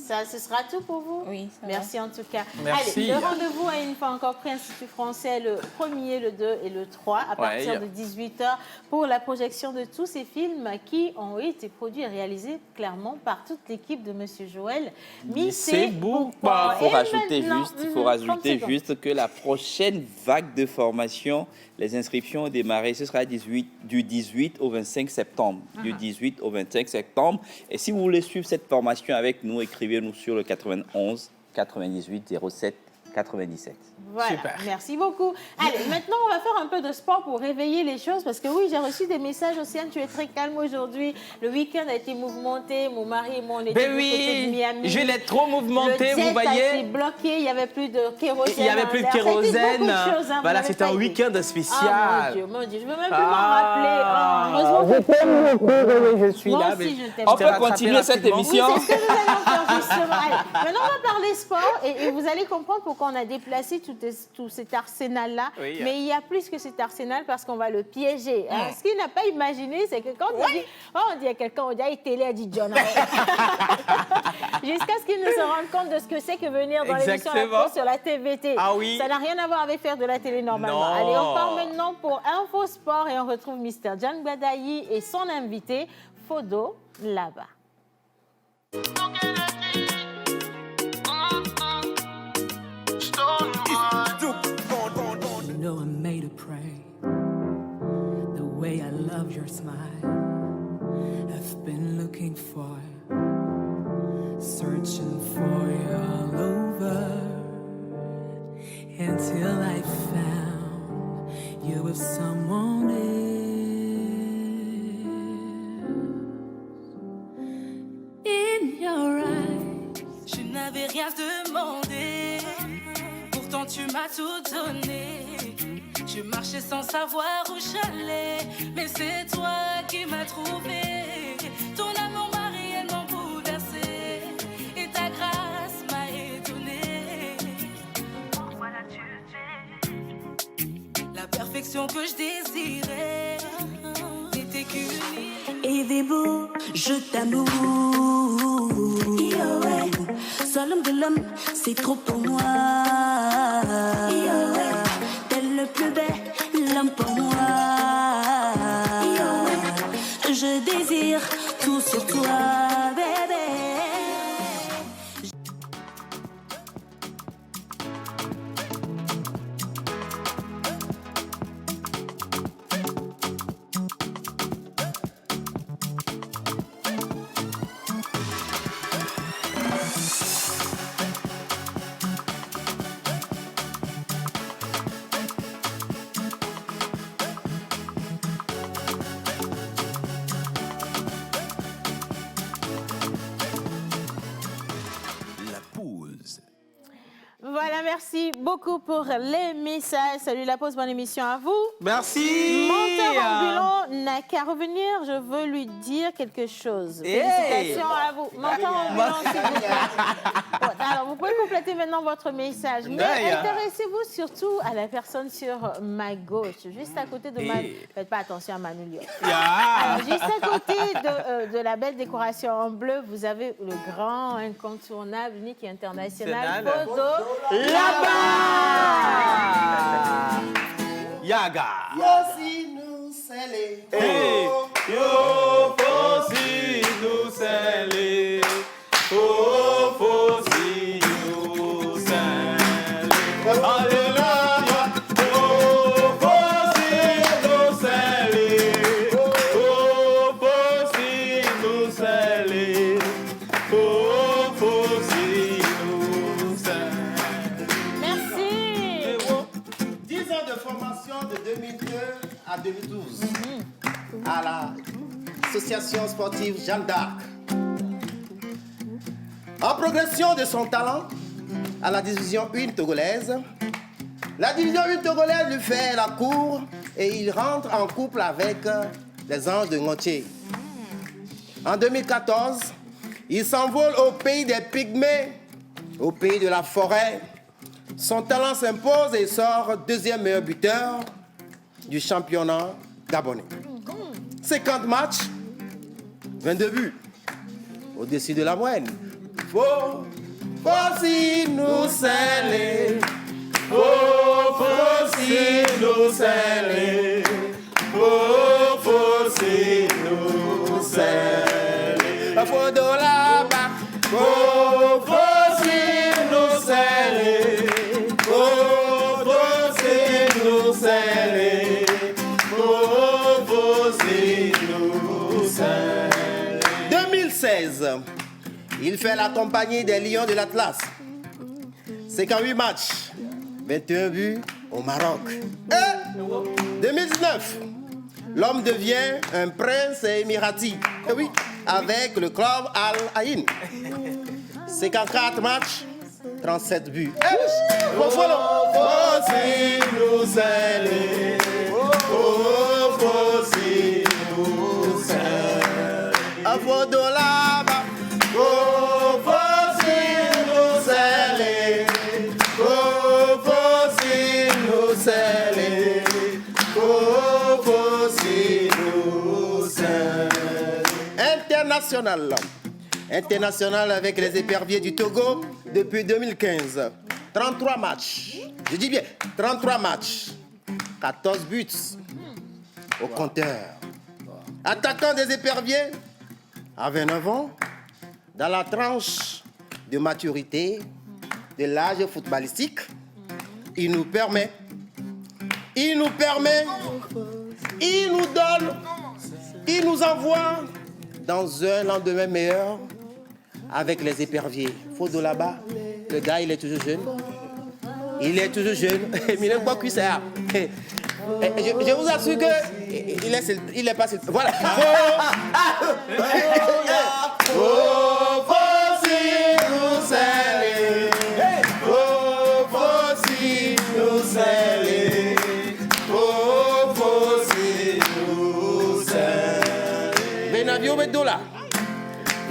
Ça, ce sera tout pour vous? Oui, ça Merci en tout cas. Merci. Allez, le rendez-vous a une fois encore pris Institut français le 1er, le 2 et le 3 à partir de 18h pour la projection de tous ces films qui ont été produits et réalisés clairement par toute l'équipe de Monsieur Joël Missé-Boukpa. Il faut rajouter juste que la prochaine vague de formation, les inscriptions ont démarré, ce sera du 18 au 25 septembre. Du 18 au 25 septembre. Et si vous voulez suivre cette formation avec nous, écrivez-nous sur le 91 98 07 97. Voilà, Super. Merci beaucoup. Allez, maintenant, on va faire un peu de sport pour réveiller les choses parce que oui, j'ai reçu des messages. Océane, tu es très calme aujourd'hui. Le week-end a été mouvementé. Mon mari et moi, on était du côté de Miami. Je l'ai trop mouvementé, le jet vous voyez. a été bloqué. Il n'y avait plus de kérosène. Il n'y avait plus de kérosène. Voilà, c'était un week-end spécial. Ah, mon Dieu, je ne veux même plus m'en rappeler. Heureusement je t'aime beaucoup, je suis moi là. aussi, je t'aime. On peut continuer cette émission. Oui, c'est ce que nous allons faire justement. Allez, maintenant, on va parler sport et vous allez comprendre pourquoi on a déplacé tout cet arsenal-là. Oui. Mais il y a plus que cet arsenal parce qu'on va le piéger. Hein. Ce qu'il n'a pas imaginé, c'est que quand on dit à quelqu'un, on dit « télé a dit John ». Jusqu'à ce qu'il ne se rende compte de ce que c'est que venir dans l'émission Info sur la TVT. Ah oui. Ça n'a rien à voir avec faire de la télé normalement. Non. Allez, on part maintenant pour Info Sport et on retrouve Mr. John Gbadayi et son invité, Fodo Laba. You know I'm made to pray. The way I love your smile, I've been looking for, searching for you all over, until I found you with someone else. In your eyes, je n'avais rien demandé. Pourtant tu m'as tout donné. Je marchais sans savoir où j'allais, mais c'est toi qui m'as trouvé. Ton amour m'a réellement bouleversé et ta grâce m'a étonné. Voilà tu sais, la perfection que je désirais n'était qu'une. Evibou, je t'amour. Seul homme de l'homme, c'est trop pour moi. T'es le plus bel homme pour moi. Je désire tout sur toi, bébé. Voilà, merci beaucoup pour les messages. Salut la pause, bonne émission à vous. Merci. Monteur ambulant n'a qu'à revenir, je veux lui dire quelque chose. Félicitations à vous. Monteur ambulant, s'il vous plaît. Bon, alors, vous pouvez compléter maintenant votre message, mais intéressez-vous surtout à la personne sur ma gauche, juste à côté de ma... Faites pas attention à Manu Lyon. Alors, juste à côté de la belle décoration en bleu, vous avez le grand, incontournable, unique et international Fodo Laba. Yaga. Yosi nous scellé. Yo, fosi nous scellé. Oh, fosi nous scellé. Alléluia. Oh, fosi nous scellé. Oh, fosi nous scellé. Oh, fosi. 2012 à l'association sportive Jeanne d'Arc. En progression de son talent à la division 1 togolaise, la division 1 togolaise lui fait la cour et il rentre en couple avec les Anges de Ngotier. En 2014, il s'envole au pays des Pygmées, au pays de la forêt. Son talent s'impose et sort deuxième meilleur buteur du championnat gabonais. 50 matchs, 22 buts, au-dessus de la moyenne. Faut si nous sceller, faut si nous sceller, faut si nous sceller. Faut de là-bas, faut si nous sceller, faut si nous sceller, faut si nous sceller. 2016. Il fait la compagnie des Lions de l'Atlas. 58 matchs, 21 buts au Maroc. Et 2019, l'homme devient un prince émirati. Et oui, avec le club Al Ain. 54 matchs, 37 buts. Faut si nous sceller, faut si nous sceller. Faut de là-bas. Faut si nous sceller, faut si nous sceller, faut si nous sceller. International avec les éperviers du Togo depuis 2015. 33 matchs, je dis bien 33 matchs, 14 buts au compteur. Attaquant des éperviers à 29 ans, dans la tranche de maturité de l'âge footballistique, il nous permet, il nous donne, il nous envoie dans un lendemain meilleur avec les éperviers. Faut de là-bas, le gars il est toujours jeune. Il est toujours jeune. Mais pas que ça. Je vous assure que il est pas. Voilà. Faut si nous sceller, faut si nous sceller, faut si nous sceller. Benavio Bedola.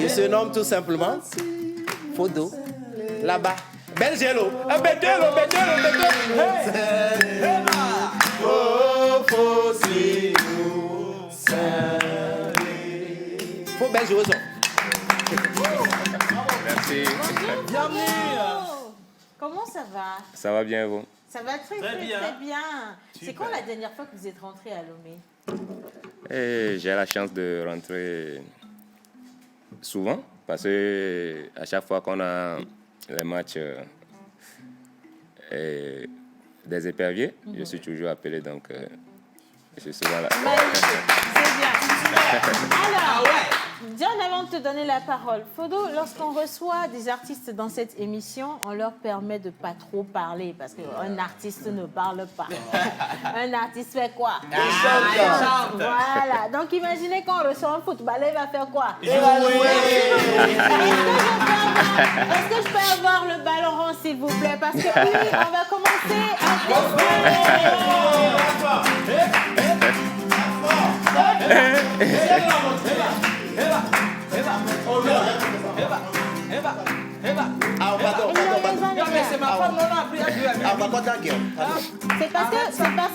Il se nomme tout simplement Fodo. Là-bas. Belgelo. Bedelo. Faut si nous sceller. Faut Belgelo. Merci. Bienvenue. Comment ça va? Ça va bien, vous? Ça va très bien. C'est quand la dernière fois que vous êtes rentré à Lomé? J'ai la chance de rentrer souvent parce que à chaque fois qu'on a les matchs des éperviers, je suis toujours appelé, donc je suis souvent là. C'est bien. Alors, John, avant de te donner la parole, Fodo, lorsqu'on reçoit des artistes dans cette émission, on leur permet de pas trop parler parce qu'un artiste ne parle pas. Un artiste fait quoi? Il chante. Voilà. Donc imaginez qu'on reçoit un footballeur, il va faire quoi? Il va jouer. Est-ce que je peux avoir le ballon rond, s'il vous plaît? Parce que oui, on va commencer C'est parce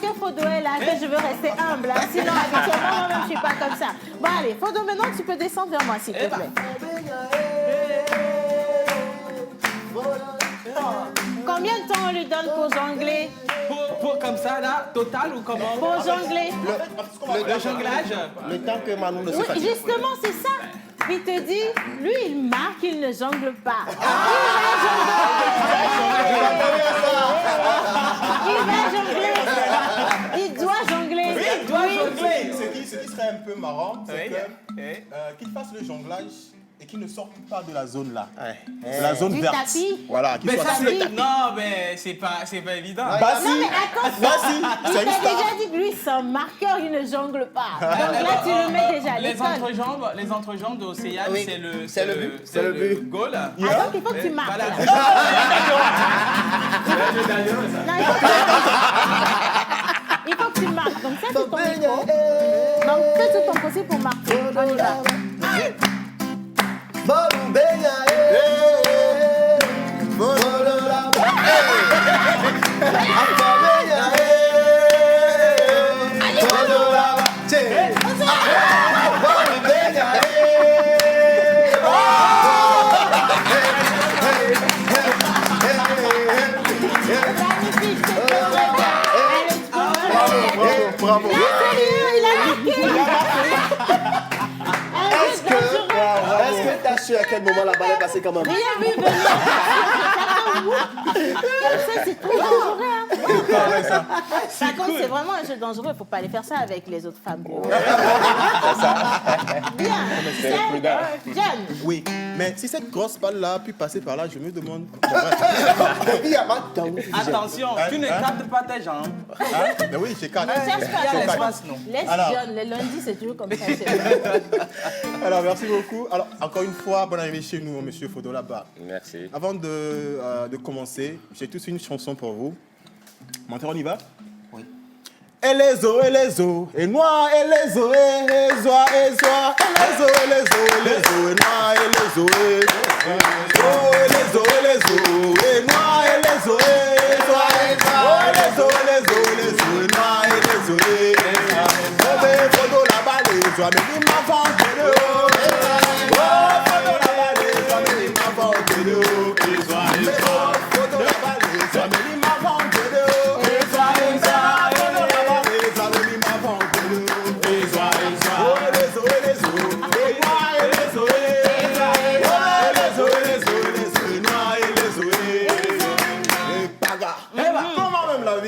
que Fodo est là que je veux rester humble. Hein. Sinon, habituellement, moi-même, je ne suis pas comme ça. Bon, allez, Fodo, maintenant, tu peux descendre vers moi, s'il te plaît. Combien de temps on lui donne pour jongler? Pour comme ça, là, total ou comment? Pour jongler. Le jonglage. Le temps que Manou ne se Oui, fatigue. justement, c'est ça. Il te dit, lui, il marque, il ne jongle pas. Il va jongler. Il doit jongler. Oui, il doit jongler. Ce qui serait un peu marrant, c'est qu'il fasse le jonglage et qui ne sortent pas de la zone là. De la zone Du verte. tapis. Voilà, qui Mais soient ça, sur le tapis. non, mais c'est pas évident. Bah si, Non, mais attention, bah si, il c'est t'a une star. déjà dit que lui, c'est un marqueur, il ne jongle pas. Donc là, tu le mets déjà à l'école. Les entrejambes d'Océane, Oui, c'est le but. c'est le but. goal. Ah, donc il faut que tu marques. Voilà. là. Non, il faut que tu marques. Donc ça, c'est ton micro. Donc fais tout ton possible pour marquer. On y va. Magnifique, c'est bien. Bravo. Là, c'est lui, il a marqué. Est-ce que tu as su à quel moment la balle est passée quand même? Rien vu venir. Comme ça, c'est trop dangereux. Hein. Par contre, c'est vraiment un jeu dangereux. Il ne faut pas aller faire ça avec les autres femmes. Bien. John. Oui, mais si cette grosse balle-là a pu passer par là, je me demande. Attention, tu ne captes pas tes jambes. Mais oui, j'ai quatre. Ne cherche Il y a pas. l'espace, non? Laisse Alors. John. Le lundi, c'est toujours comme ça. Alors, merci beaucoup. Alors, encore une fois, bonne arrivée chez nous, monsieur Fodolaba. Merci. Avant de commencer, j'ai toute une chanson pour vous. Monteur, on y va? Oui. Et les os, et noir, et les os, et zoa, et zoa, et les os, et les os, et les os, et noir, et les os, et les os, et les os, et noir, et les os, et zoa, et zoa, et les os, et les os, et les os, et noir, et les os, et Fodolaba, les zoa, mais il m'a vendu de haut. Fodolaba, les zoa, mais il m'a vendu de haut. Fodolaba, les zoa, mais il m'a vendu de haut.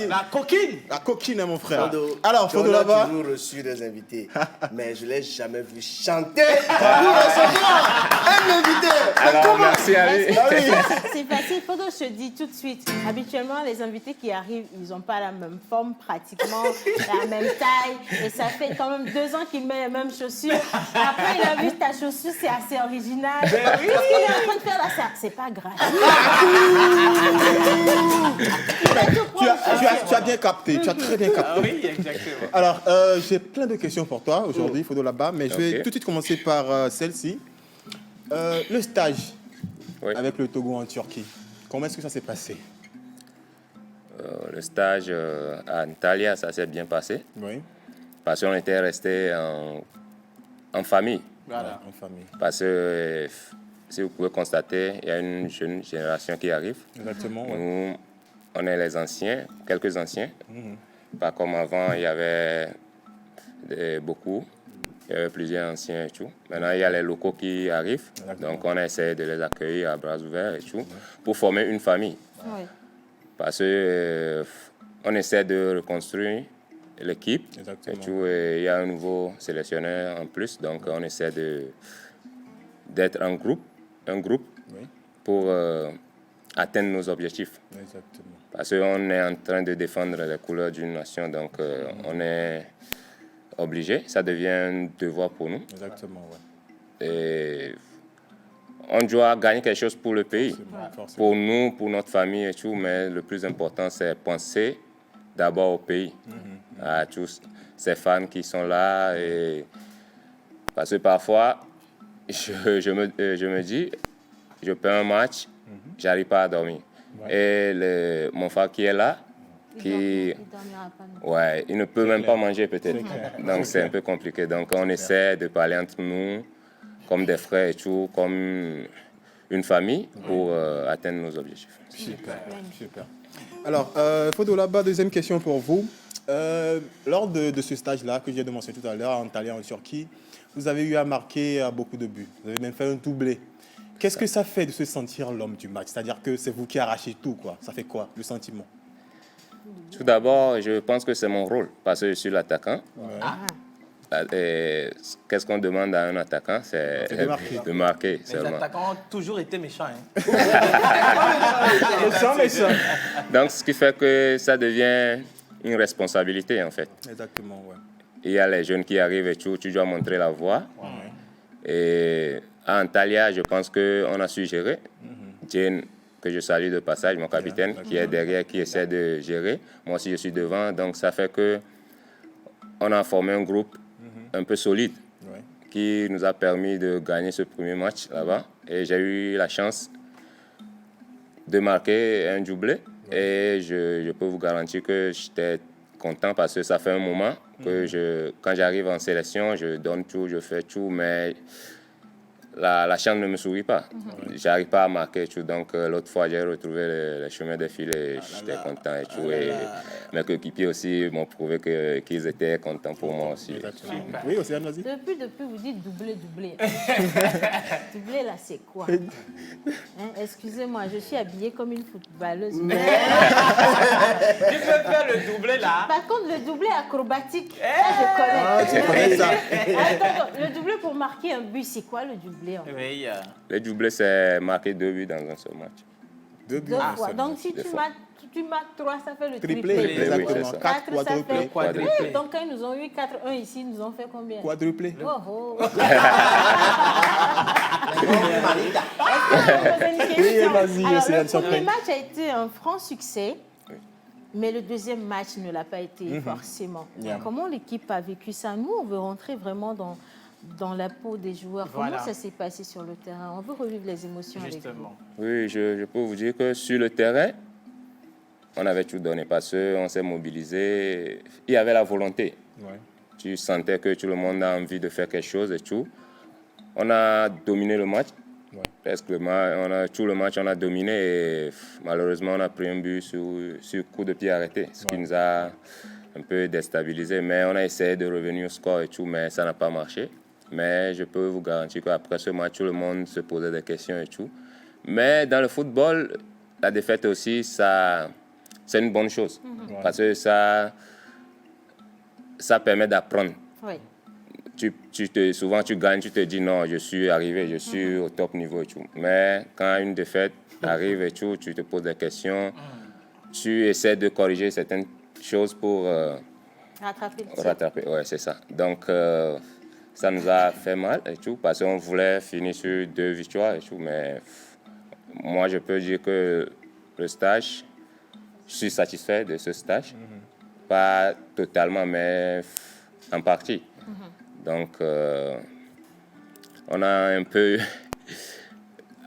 La coquine. La coquine, mon frère. Fodo, Alors, tu en as Fodolaba. toujours reçu des invités, mais je ne l'ai jamais vu chanter pour recevoir un invité. Alors, merci à lui. C'est facile. Faut que je te dis tout de suite. Habituellement, les invités qui arrivent, ils n'ont pas la même forme, pratiquement la même taille. Et ça fait quand même 2 ans qu'il met les mêmes chaussures. Après, il a vu ta chaussure, c'est assez original. Qu'est-ce qu'il est en train de faire là? C'est pas grave. Tu as bien capté, tu as très bien capté. Oui, exactement. Alors, j'ai plein de questions pour toi aujourd'hui, Fodolaba, mais je vais tout de suite commencer par celle-ci. Le stage avec le Togo en Turquie, comment est-ce que ça s'est passé? Le stage à Antalya, ça s'est bien passé. Oui. Parce qu'on était restés en famille. Voilà, en famille. Parce que, si vous pouvez constater, il y a une jeune génération qui arrive. Exactement. Ouais. Nous, on est les anciens, quelques anciens. Pas comme avant, il y avait beaucoup. Il y avait plusieurs anciens et tout. Maintenant, il y a les locaux qui arrivent. Exactement. Donc, on essaie de les accueillir à bras ouverts et tout, pour former une famille. Oui. Parce que on essaie de reconstruire l'équipe. Exactement. Et tout, et il y a un nouveau sélectionneur en plus. Donc, on essaie d'être un groupe Oui. pour atteindre nos objectifs. Exactement. Parce qu'on est en train de défendre les couleurs d'une nation, donc on est obligé, ça devient un devoir pour nous. Exactement, ouais. Et on doit gagner quelque chose pour le pays, Forcément. pour nous, pour notre famille et tout, mais le plus important, c'est penser d'abord au pays, à tous ces fans qui sont là. Et parce que parfois, je me dis, je perds un match, j'arrive pas à dormir. Et mon frère qui est là, il ne peut même pas manger peut-être. Donc c'est un peu compliqué. Donc on essaie de parler entre nous comme des frères et tout, comme une famille pour atteindre nos objectifs. Super, super. Alors, Fodolaba, deuxième question pour vous. Lors de ce stage-là que je viens de mentionner tout à l'heure, en Antalya, en Turquie, vous avez eu à marquer beaucoup de buts. Vous avez même fait un doublé. Qu'est-ce que ça fait de se sentir l'homme du match? C'est-à-dire que c'est vous qui arrachez tout, quoi. Ça fait quoi, le sentiment? Tout d'abord, je pense que c'est mon rôle, parce que je suis l'attaquant. Ouais. Qu'est-ce qu'on demande à un attaquant? C'est de marquer Les seulement. attaquants ont toujours été méchants. Hein. Méchant. Donc, ce qui fait que ça devient une responsabilité, en fait. Exactement, ouais. Il y a les jeunes qui arrivent et tu dois montrer la voie. Et à Antalya, je pense qu'on a su gérer. Jane, que je salue de passage, mon capitaine, qui est derrière, qui essaie de gérer. Moi aussi, je suis devant. Donc, ça fait que on a formé un groupe un peu solide qui nous a permis de gagner ce premier match là-bas. Et j'ai eu la chance de marquer un doublé. Et je peux vous garantir que j'étais content parce que ça fait un moment que quand j'arrive en sélection, je donne tout, je fais tout, mais la chance ne me sourit pas. Je n'arrive pas à marquer tout. Donc, l'autre fois, j'ai retrouvé le chemin des filets et j'étais content et tout. Et mes coéquipiers aussi m'ont prouvé qu'ils étaient contents pour moi aussi. Oui, Océane, vas-y. Depuis, vous dites doublé. Doublé, là, c'est quoi? Excusez-moi, je suis habillée comme une footballeuse. Tu peux faire le doublé là. Par contre, le doublé acrobatique, ça, je connais. Tu connais ça. Attends, le doublé pour marquer un but, c'est quoi le doublé? Oui. Le doublé, c'est marquer 2 buts dans un seul match. 2 buts. Deux fois. Donc, si tu marques 3, ça fait le Triplé, triplé. exactement. Oui, 4 4, ça fait... quadruplé. Oui, donc, quand ils nous ont eu 4-1 ici, ils nous ont fait combien? Quadruplé. Oh. Oui, vas-y, Alors, Océane, le s'en premier prie. match a été un franc succès, mais le deuxième match ne l'a pas été forcément. Yeah. Comment l'équipe a vécu ça? Nous, on veut rentrer vraiment dans la peau des joueurs. Voilà. Comment ça s'est passé sur le terrain? On veut revivre les émotions Justement. Oui, je peux vous dire que sur le terrain, on avait tout donné parce qu'on s'est mobilisé. Il y avait la volonté. Ouais. Tu sentais que tout le monde a envie de faire quelque chose et tout. On a dominé le match. Ouais. Presque tout le match, on a dominé et malheureusement, on a pris un but sur coup de pied arrêté, ce qui nous a un peu déstabilisé. Mais on a essayé de revenir au score et tout, mais ça n'a pas marché. Mais je peux vous garantir qu'après ce match, tout le monde se posait des questions et tout. Mais dans le football, la défaite aussi, c'est une bonne chose. Parce que ça permet d'apprendre. Oui. Souvent, tu gagnes, tu te dis non, je suis arrivé, je suis au top niveau et tout. Mais quand une défaite arrive et tout, tu te poses des questions, tu essaies de corriger certaines choses pour rattraper. Ouais, c'est ça. Donc, ça nous a fait mal et tout, parce qu'on voulait finir sur 2 victoires et tout. Mais moi, je peux dire que le stage, je suis satisfait de ce stage. Pas totalement, mais en partie. Donc, on a un peu...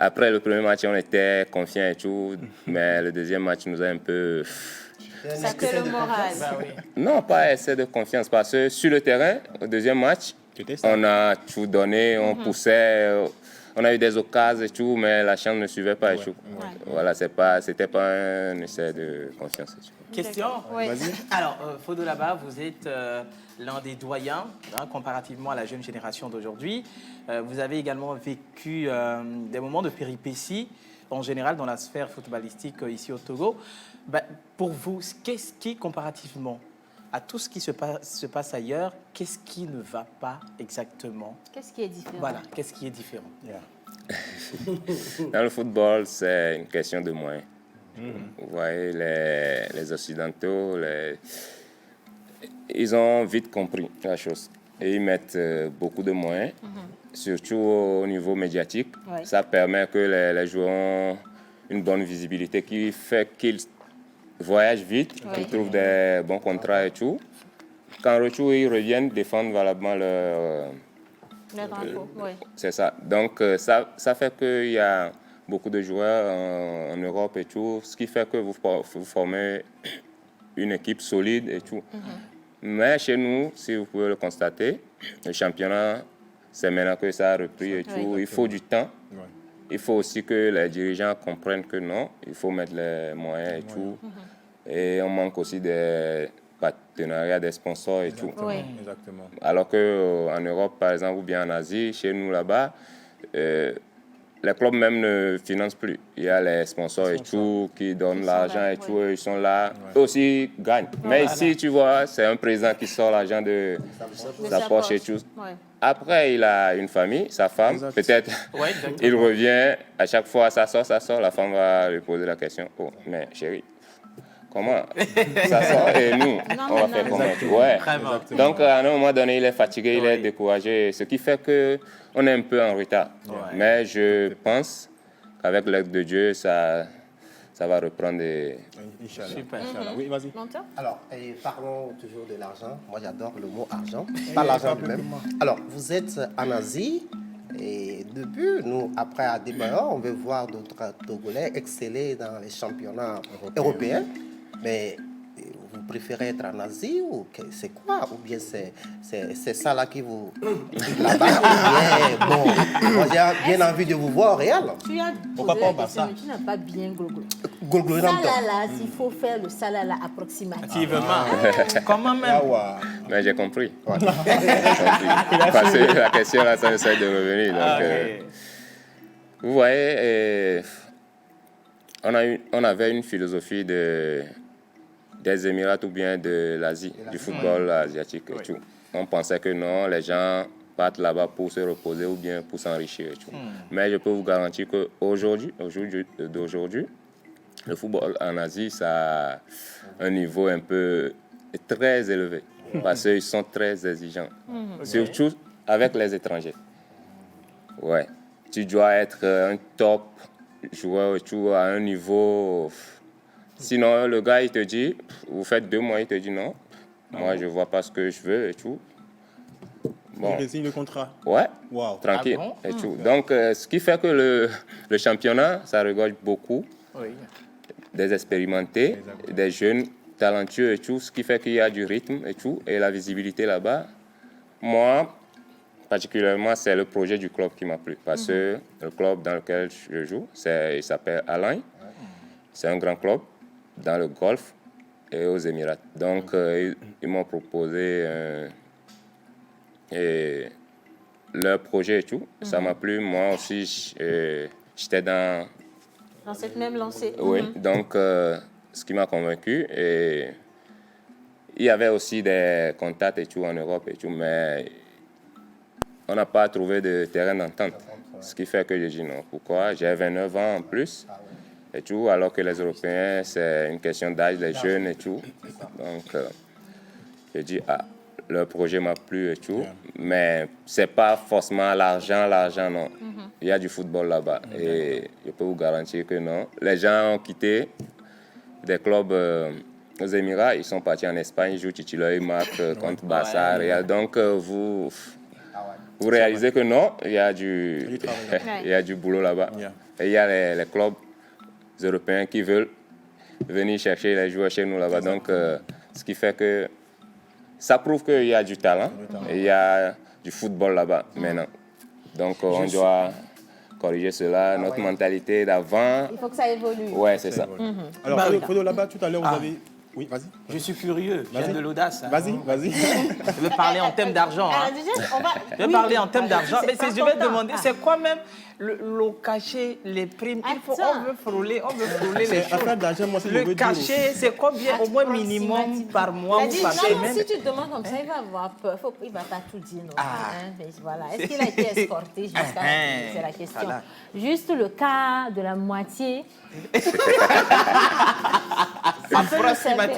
Après le premier match, on était confiants et tout, mais le deuxième match nous a un peu... Ça fait le moral. Non, pas assez de confiance, parce que sur le terrain, au deuxième match, on a tout donné, on poussait, on a eu des occasions et tout, mais la chance ne suivait pas et tout. Voilà, c'était pas un essai de confiance. Question. Oui. Vas-y. Alors, Fodo là-bas, vous êtes l'un des doyens, comparativement à la jeune génération d'aujourd'hui. Vous avez également vécu des moments de péripéties, en général dans la sphère footballistique ici au Togo. Pour vous, qu'est-ce qui, comparativement à tout ce qui se passe ailleurs, qu'est-ce qui ne va pas exactement? Qu'est-ce qui est différent? Voilà, qu'est-ce qui est différent? Dans le football, c'est une question de moyens. Vous voyez, les Occidentaux, ils ont vite compris la chose. Et ils mettent beaucoup de moyens, surtout au niveau médiatique. Ouais. Ça permet que les joueurs ont une bonne visibilité qui fait qu'ils voyagent vite, qu'ils trouvent des bons contrats et tout. Qu'en retour, ils reviennent défendre valablement leur... Le drapeau, oui. C'est ça. Donc, ça fait qu'il y a beaucoup de joueurs en Europe et tout, ce qui fait que vous formez une équipe solide et tout. Mais chez nous, si vous pouvez le constater, le championnat, c'est maintenant que ça a repris et tout. Il faut du temps. Il faut aussi que les dirigeants comprennent que non, il faut mettre les moyens et tout. Et on manque aussi des partenariats, des sponsors et tout. Oui. Alors qu'en Europe, par exemple, ou bien en Asie, chez nous là-bas, les clubs même ne financent plus. Il y a les sponsors et tout qui donnent l'argent et tout, ils sont là. Eux aussi gagnent. Mais ici, tu vois, c'est un président qui sort l'argent de sa poche et tout. Ouais. Après, il a une famille, sa femme, peut-être. Il revient, à chaque fois, ça sort, la femme va lui poser la question. Oh, mais chérie, comment ça sort et nous, on va faire comment? Ouais. Donc, à un moment donné, il est fatigué, il est découragé, ce qui fait qu'on est un peu en retard. Mais je pense qu'avec l'aide de Dieu, ça va reprendre des... Super. Oui, vas-y. Alors, parlons toujours de l'argent. Moi, j'adore le mot argent, pas l'argent lui-même. Alors, vous êtes en Asie et depuis, nous, après à Adebayor, on veut voir d'autres Togolais exceller dans les championnats européens. Mais vous préférez être en Asie ou c'est quoi? Ou bien c'est ça là qui vous... Là-bas, bon, moi j'ai bien envie de vous voir au Real. Tu as posé la question, mais tu n'as pas bien Golgolé. Ça là, s'il faut faire le ça là approximativement. Comment même? Mais j'ai compris. J'ai compris. Parce que la question là, ça essaie de revenir. Donc, vous voyez, on avait une philosophie des Émirats ou bien de l'Asie, du football asiatique et tout. On pensait que non, les gens partent là-bas pour se reposer ou bien pour s'enrichir et tout. Mais je peux vous garantir qu'aujourd'hui, le football en Asie, ça a un niveau un peu très élevé parce qu'ils sont très exigeants, surtout avec les étrangers. Ouais, tu dois être un top joueur et tout à un niveau... Sinon, le gars, il te dit, vous faites 2 mois, il te dit non. Moi, je ne vois pas ce que je veux et tout. Bon. Il signe le contrat. Ouais, tranquille. Et tout. Donc, ce qui fait que le championnat, ça regorge beaucoup des expérimentés, des jeunes talentueux et tout, ce qui fait qu'il y a du rythme et tout, et la visibilité là-bas. Moi, particulièrement, c'est le projet du club qui m'a plu, parce que le club dans lequel je joue, il s'appelle Alain. C'est un grand club dans le Golfe et aux Émirats. Donc, ils m'ont proposé leur projet et tout. Ça m'a plu. Moi aussi, j'étais dans cette même lancée. Oui, donc, ce qui m'a convaincu. Et il y avait aussi des contacts et tout en Europe et tout, mais on n'a pas trouvé de terrain d'entente. Ce qui fait que j'ai dit non. Pourquoi? J'ai 29 ans en plus. Et tout, alors que les Européens, c'est une question d'âge, les jeunes et tout. Donc, j'ai dit, leur projet m'a plu et tout, mais c'est pas forcément l'argent, non. Il y a du football là-bas et je peux vous garantir que non. Les gens ont quitté des clubs aux Émirats, ils sont partis en Espagne, ils jouent titulaire, ils marquent contre Barça, Real. Donc, vous réalisez que non, il y a du boulot là-bas. Et il y a les clubs européens qui veulent venir chercher les joueurs chez nous là-bas. Donc, ce qui fait que ça prouve qu'il y a du talent et il y a du football là-bas maintenant. Donc, on doit corriger cela, notre mentalité d'avant. Il faut que ça évolue. Ouais, c'est ça. Alors, Fodo, là-bas, tout à l'heure, vous avez... Oui, vas-y. Je suis curieux, j'ai de l'audace. Vas-y. Je vais parler en termes d'argent. Je vais parler en termes d'argent. Mais je vais demander, c'est quoi même le cachet, les primes? On veut frôler les choses. Le cachet, c'est combien au moins minimum par mois ou par semaine? Si tu te demandes comme ça, il va avoir peur. Il ne va pas tout dire. Mais voilà. Est-ce qu'il a été escorté jusqu'à c'est la question. Voilà. Juste le cas de la moitié. Approximativement.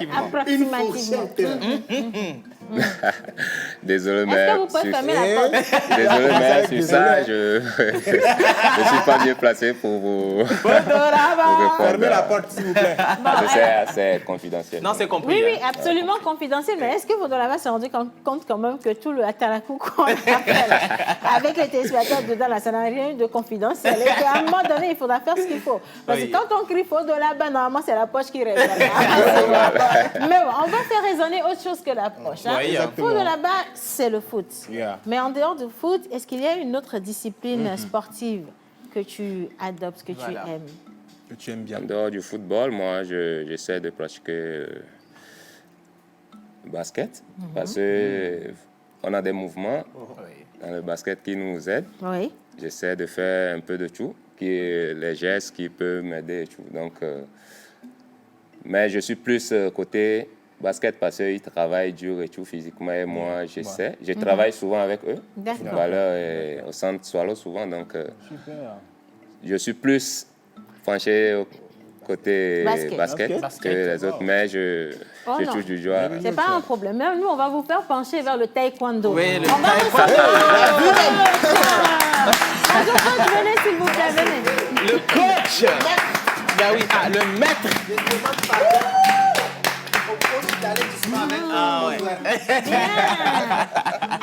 Désolé, mais est-ce que vous pouvez fermer la porte? Désolé, mais sur ça, je ne suis pas bien placé pour vous répondre. Fermez la porte, s'il vous plaît. C'est confidentiel. Non, c'est compris. Oui, absolument confidentiel. Mais est-ce que Vodolava s'est rendu compte quand même que tout le Atarakou qu'on appelle avec les téléspectateurs dedans, là, ça n'a rien de confidentiel. Et qu'à un moment donné, il faudra faire ce qu'il faut. Parce que quand on crie Vodolava, normalement, c'est la poche qui résonne. Mais bon, on va faire résonner autre chose que la poche. Hein. Vodolava, c'est le foot. Mais en dehors du foot, est-ce qu'il y a une autre discipline sportive que tu adoptes, que tu aimes? Que tu aimes bien. En dehors du football, moi, j'essaie de pratiquer le basket parce qu'on a des mouvements dans le basket qui nous aident. J'essaie de faire un peu de tout les gestes qui peuvent m'aider et tout. Donc, mais je suis plus côté basket parce qu'ils travaillent dur et tout physiquement. Et moi, j'essaie. Je travaille souvent avec eux. D'accord. Valeur et au centre Swallow souvent. Donc, Super. je suis plus penché côté basket que les autres. Mais je touche du doigt. C'est pas un problème. Même nous, on va vous faire pencher vers le taekwondo. Oui, le on va vous faire... Bonjour, coach, venez s'il vous plaît, venez. Le coach. Ben oui, le maître. Ah ouais.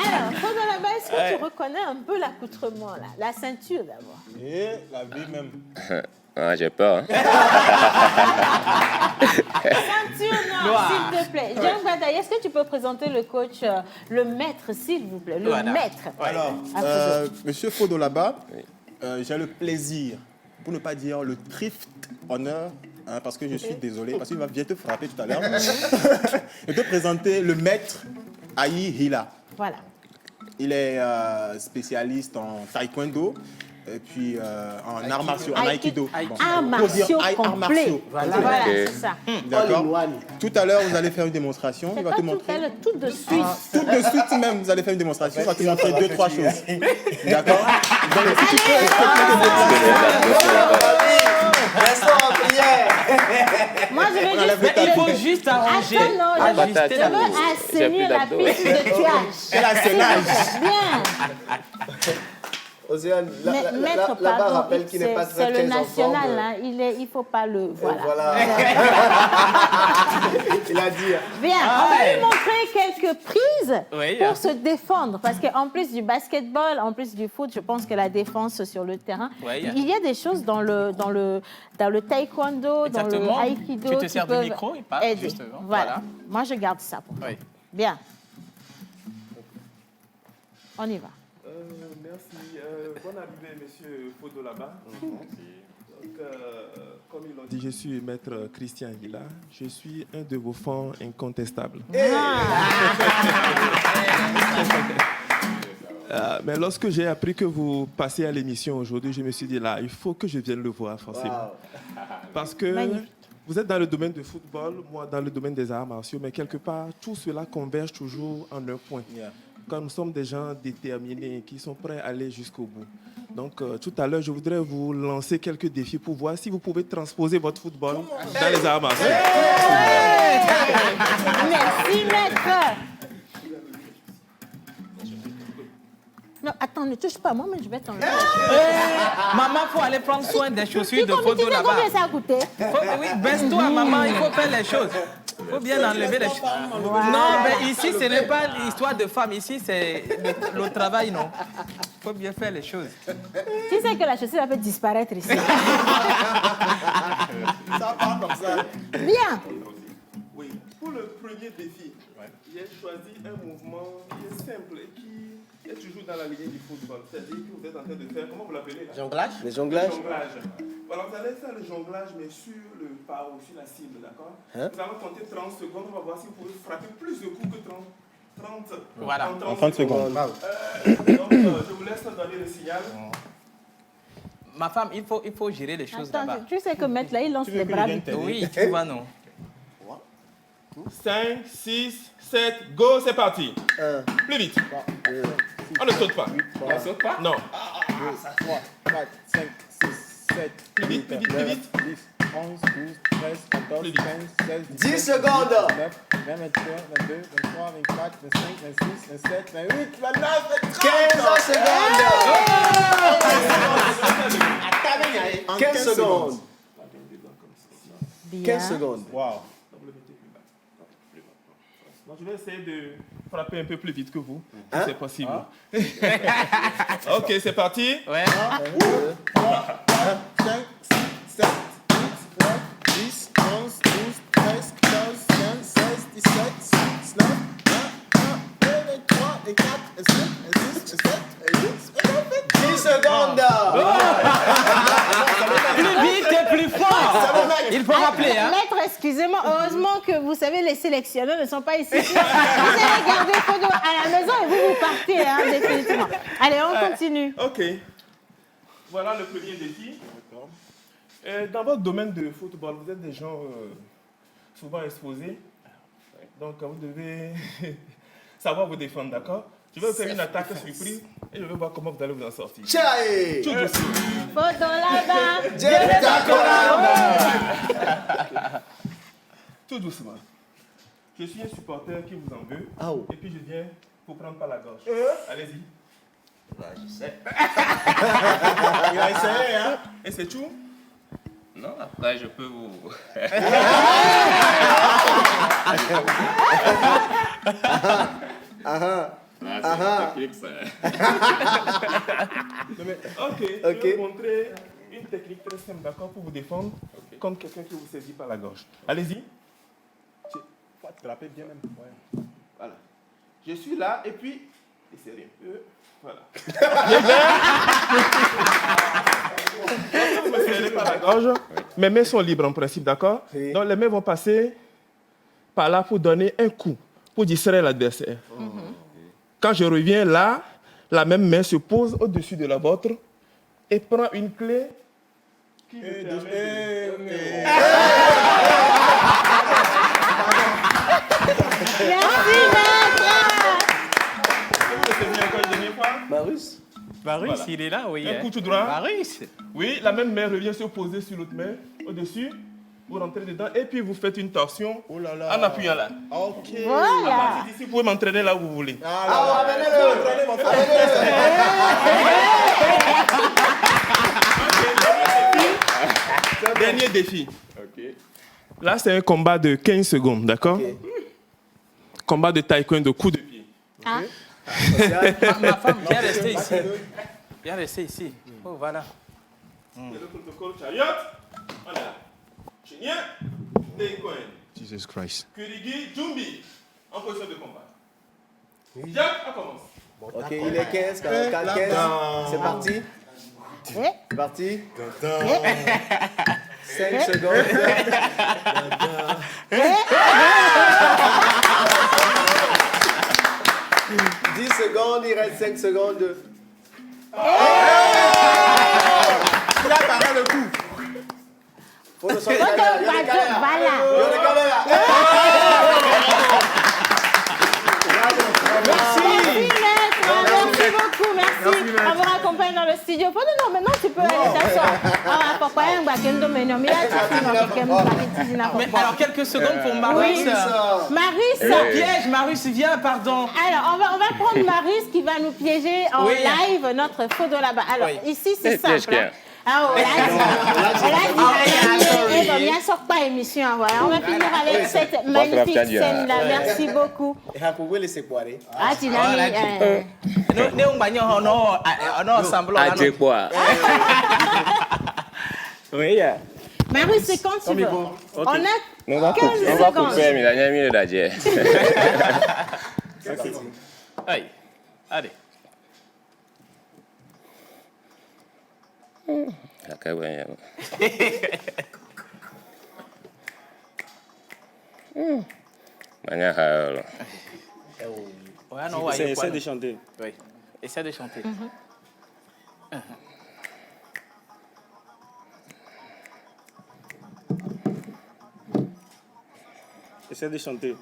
Alors, Fodo là-bas, est-ce que tu reconnais un peu l'accoutrement là? La ceinture d'abord. Et la vie même. Ah, j'ai peur. Hein. Ceinture noire, s'il te plaît. John Bataille, est-ce que tu peux présenter le coach, le maître, s'il vous plaît? Le maître. Alors, monsieur Fodo là-bas, j'ai le plaisir, pour ne pas dire le thrift honneur, hein, parce que je suis désolé, parce qu'il va bien te frapper tout à l'heure, et te présenter le maître Ayi Hila. Voilà. Il est spécialiste en taekwondo et puis en arts martiaux, en aikido. Arts martiaux complets. Voilà, c'est ça. D'accord. Tout à l'heure, vous allez faire une démonstration. Il va te montrer. Tout de suite. Tout de suite même, vous allez faire une démonstration. Il va te montrer 2-3 choses. D'accord. Donc, si tu peux Restons en prière. Moi, je vais juste... Il faut juste arranger. Attends, non, je veux assainir la piste de tuage. Et l'assainage. Bien. Océane, Maître, là-bas pardon, rappelle qu'il n'est pas très c'est le en forme. national, hein, il ne faut pas le... Voilà. Il a dit. Bien, on va lui montrer quelques prises Oui. pour se défendre. Parce qu'en plus du basketball, en plus du foot, je pense que la défense sur le terrain, Oui. il y a des choses dans le taekwondo, Exactement. dans le aikido Tu te qui sers du peuvent micro, il parle, aider. justement. Voilà. Moi, je garde ça pour toi. Oui. Bien. On y va. Merci. Bonne arrivée, monsieur Fodo là-bas. Donc, comme ils l'ont dit, je suis maître Christian Hila. Je suis un de vos fans incontestables. Mais lorsque j'ai appris que vous passez à l'émission aujourd'hui, je me suis dit là, il faut que je vienne le voir forcément. Parce que vous êtes dans le domaine du football, moi dans le domaine des arts martiaux, mais quelque part, tout cela converge toujours en un point. Quand nous sommes des gens déterminés, qui sont prêts à aller jusqu'au bout. Donc, tout à l'heure, je voudrais vous lancer quelques défis pour voir si vous pouvez transposer votre football dans les arts martiaux. Merci, maître. Non, attends, ne touche pas moi, mais je vais t'enlever. Maman, il faut aller prendre soin des chaussures de Fodo Tu sais là-bas. combien ça a coûté? Oui, baisse-toi, maman, il faut faire les choses. Il faut bien enlever les choses. Non, mais ici, ce n'est pas l'histoire de femme. Ici, c'est le travail, non. Il faut bien faire les choses. Tu sais que la chaussure va peut disparaître ici. Ça part comme ça. Bien. Oui, pour le premier défi, j'ai choisi un mouvement qui est simple et qui est toujours dans la lignée du football. C'est-à-dire que vous êtes en train de faire, comment vous l'appelez là? Jonglage? Le jonglage? Voilà, vous allez faire le jonglage, mais sur le pas ou sur la cible, d'accord? Vous allez compter 30 secondes, on va voir si vous pouvez frapper plus de coups que 30. Voilà. En 30 secondes. Donc, je vous laisse donner le signal. Ma femme, il faut gérer les choses Attends, là-bas. tu sais que maître là, il lance les bras vite. Oui, tu vois, non. 5, 6, 7, go, c'est parti. Plus vite. On ne saute pas. On ne saute pas? Non. 3, 4, 5, 6, 7, Plus vite, plus vite, plus vite. 10, 11, 12, 13, 14, 15, 16, 17, 10 secondes. 19, 20, 21, 22, 23, 24, 25, 26, 27, 28, 29, 30. 15 secondes. 15 secondes. 15 Bien. secondes. Wow. Donc, je vais essayer de frapper un peu plus vite que vous, si c'est possible. Ok, c'est parti. Ouais. 3, 4, 5, 6, 7, 8, 9, 10, 11, 12, 13, 14, 15, 16, 17, 19, 20, 21, 23, 24, 25, 26, 27, 28, 29, 10 secondes. Plus vite et plus fort. Il faut rappeler, hein. Maître, excusez-moi, heureusement que vous savez, les sélectionneurs ne sont pas ici. Vous allez garder Fodo à la maison et vous partez, hein, définitivement. Allez, on continue. Ok. Voilà le premier défi. Dans votre domaine de football, vous êtes des gens souvent exposés. Donc, vous devez savoir vous défendre, d'accord? Je vais vous faire une attaque surprise et je vais voir comment vous allez vous en sortir. Tchaï! Tout doucement. Faut dans là-bas. Tout doucement. Je suis un supporter qui vous en veut. Et puis je viens pour prendre par la gorge. Allez-y. Je sais. Il a essayé, hein? Et c'est tout? Non, après, je peux vous... Ok, je vais vous montrer une technique très simple, d'accord, pour vous défendre contre quelqu'un qui vous saisit par la gorge. Allez-y. Faut attraper bien même. Ouais. Voilà. Je suis là et puis... Et c'est rien. Voilà. Vous me serrez par la gorge. Mes mains sont libres en principe, d'accord? Donc les mains vont passer par là pour donner un coup, pour distraire l'adversaire. Quand je reviens là, la même main se pose au-dessus de la vôtre et prend une clé qui me permet de... Merci, Marus. Marus, Voilà. il est là, oui. Un coup tout droit. Marus. Oui, la même main revient se poser sur l'autre main, au-dessus. Vous rentrez dedans et puis vous faites une torsion en appuyant là. Ok. À partir d'ici, vous pouvez m'entraîner là où vous voulez. Dernier défi. Là, c'est un combat de 15 secondes, d'accord? Combat de taekwondo, coup de pied. Ah. Ma femme, viens rester ici. Viens rester ici. Oh, voilà. C'est le protocole chariot. Voilà. Chignon, taekwondo. Jesus Christ. Kurigi, Jumbi. En position de combat. Jack, on commence. Ok, il est 15, 44, 15. C'est parti. C'est parti. 5 secondes. 10 secondes, il reste 5 secondes. Il a parlé le coup. Faut le sortir. Voilà. Merci, merci beaucoup, merci. On vous raccompagne dans le studio. Non, maintenant tu peux aller t'asseoir. Pourquoi un baguette mais non, mais alors, quelques secondes pour Marus. Oui. Marus. Piège, Marus, viens, pardon. Alors, on va prendre Marus qui va nous piéger en live notre photo là-bas. Alors, ici, c'est simple. Hein. Ah, on l'a dit, sort pas émission. Voilà. On va finir avec cette magnifique scène-là. Merci beaucoup. Et à pouvoir laisser boire. Ah, tu l'as mis. Oui. Marus, c'est quand tu veux. On a 15 On va secondes. couper, mais il a mis le dadje. Allez. Essaie de chanter. Oui, essaie de chanter. Essaie de chanter.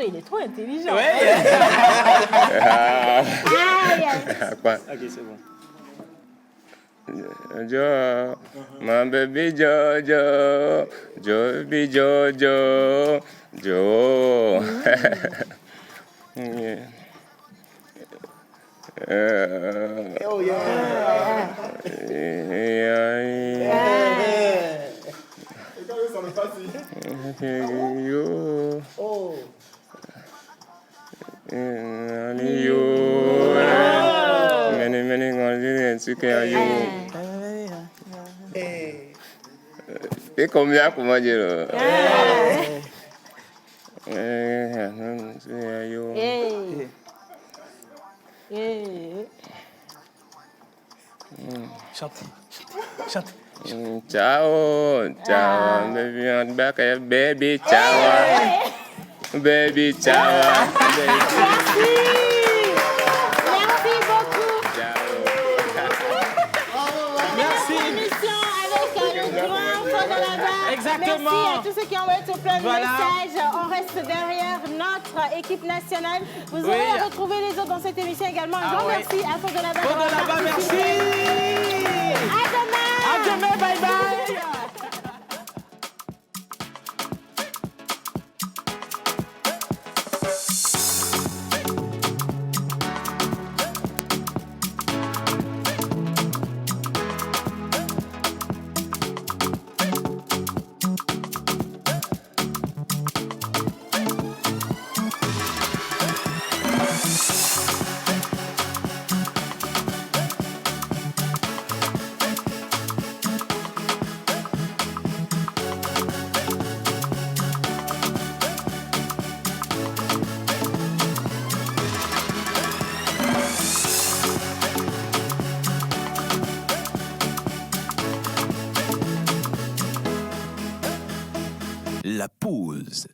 Il est trop intelligent. Ok, c'est bon. Jo, my baby Jojo, Joby Jojo, Jo. Oh yeah. Yo. Oh. Many Et combien, comment dire? Chante. Chante. Ciao, ciao, baby, I'm back, baby, ciao, baby, ciao, baby. Exactement. Merci à tous ceux qui ont envoyé tout plein de Voilà. messages. On reste derrière notre équipe nationale. Vous Oui. aurez à retrouver les autres dans cette émission également. Un grand ouais. merci à Faux de la Barre. Faux de la Barre, merci. À demain. À demain, bye bye. La pause.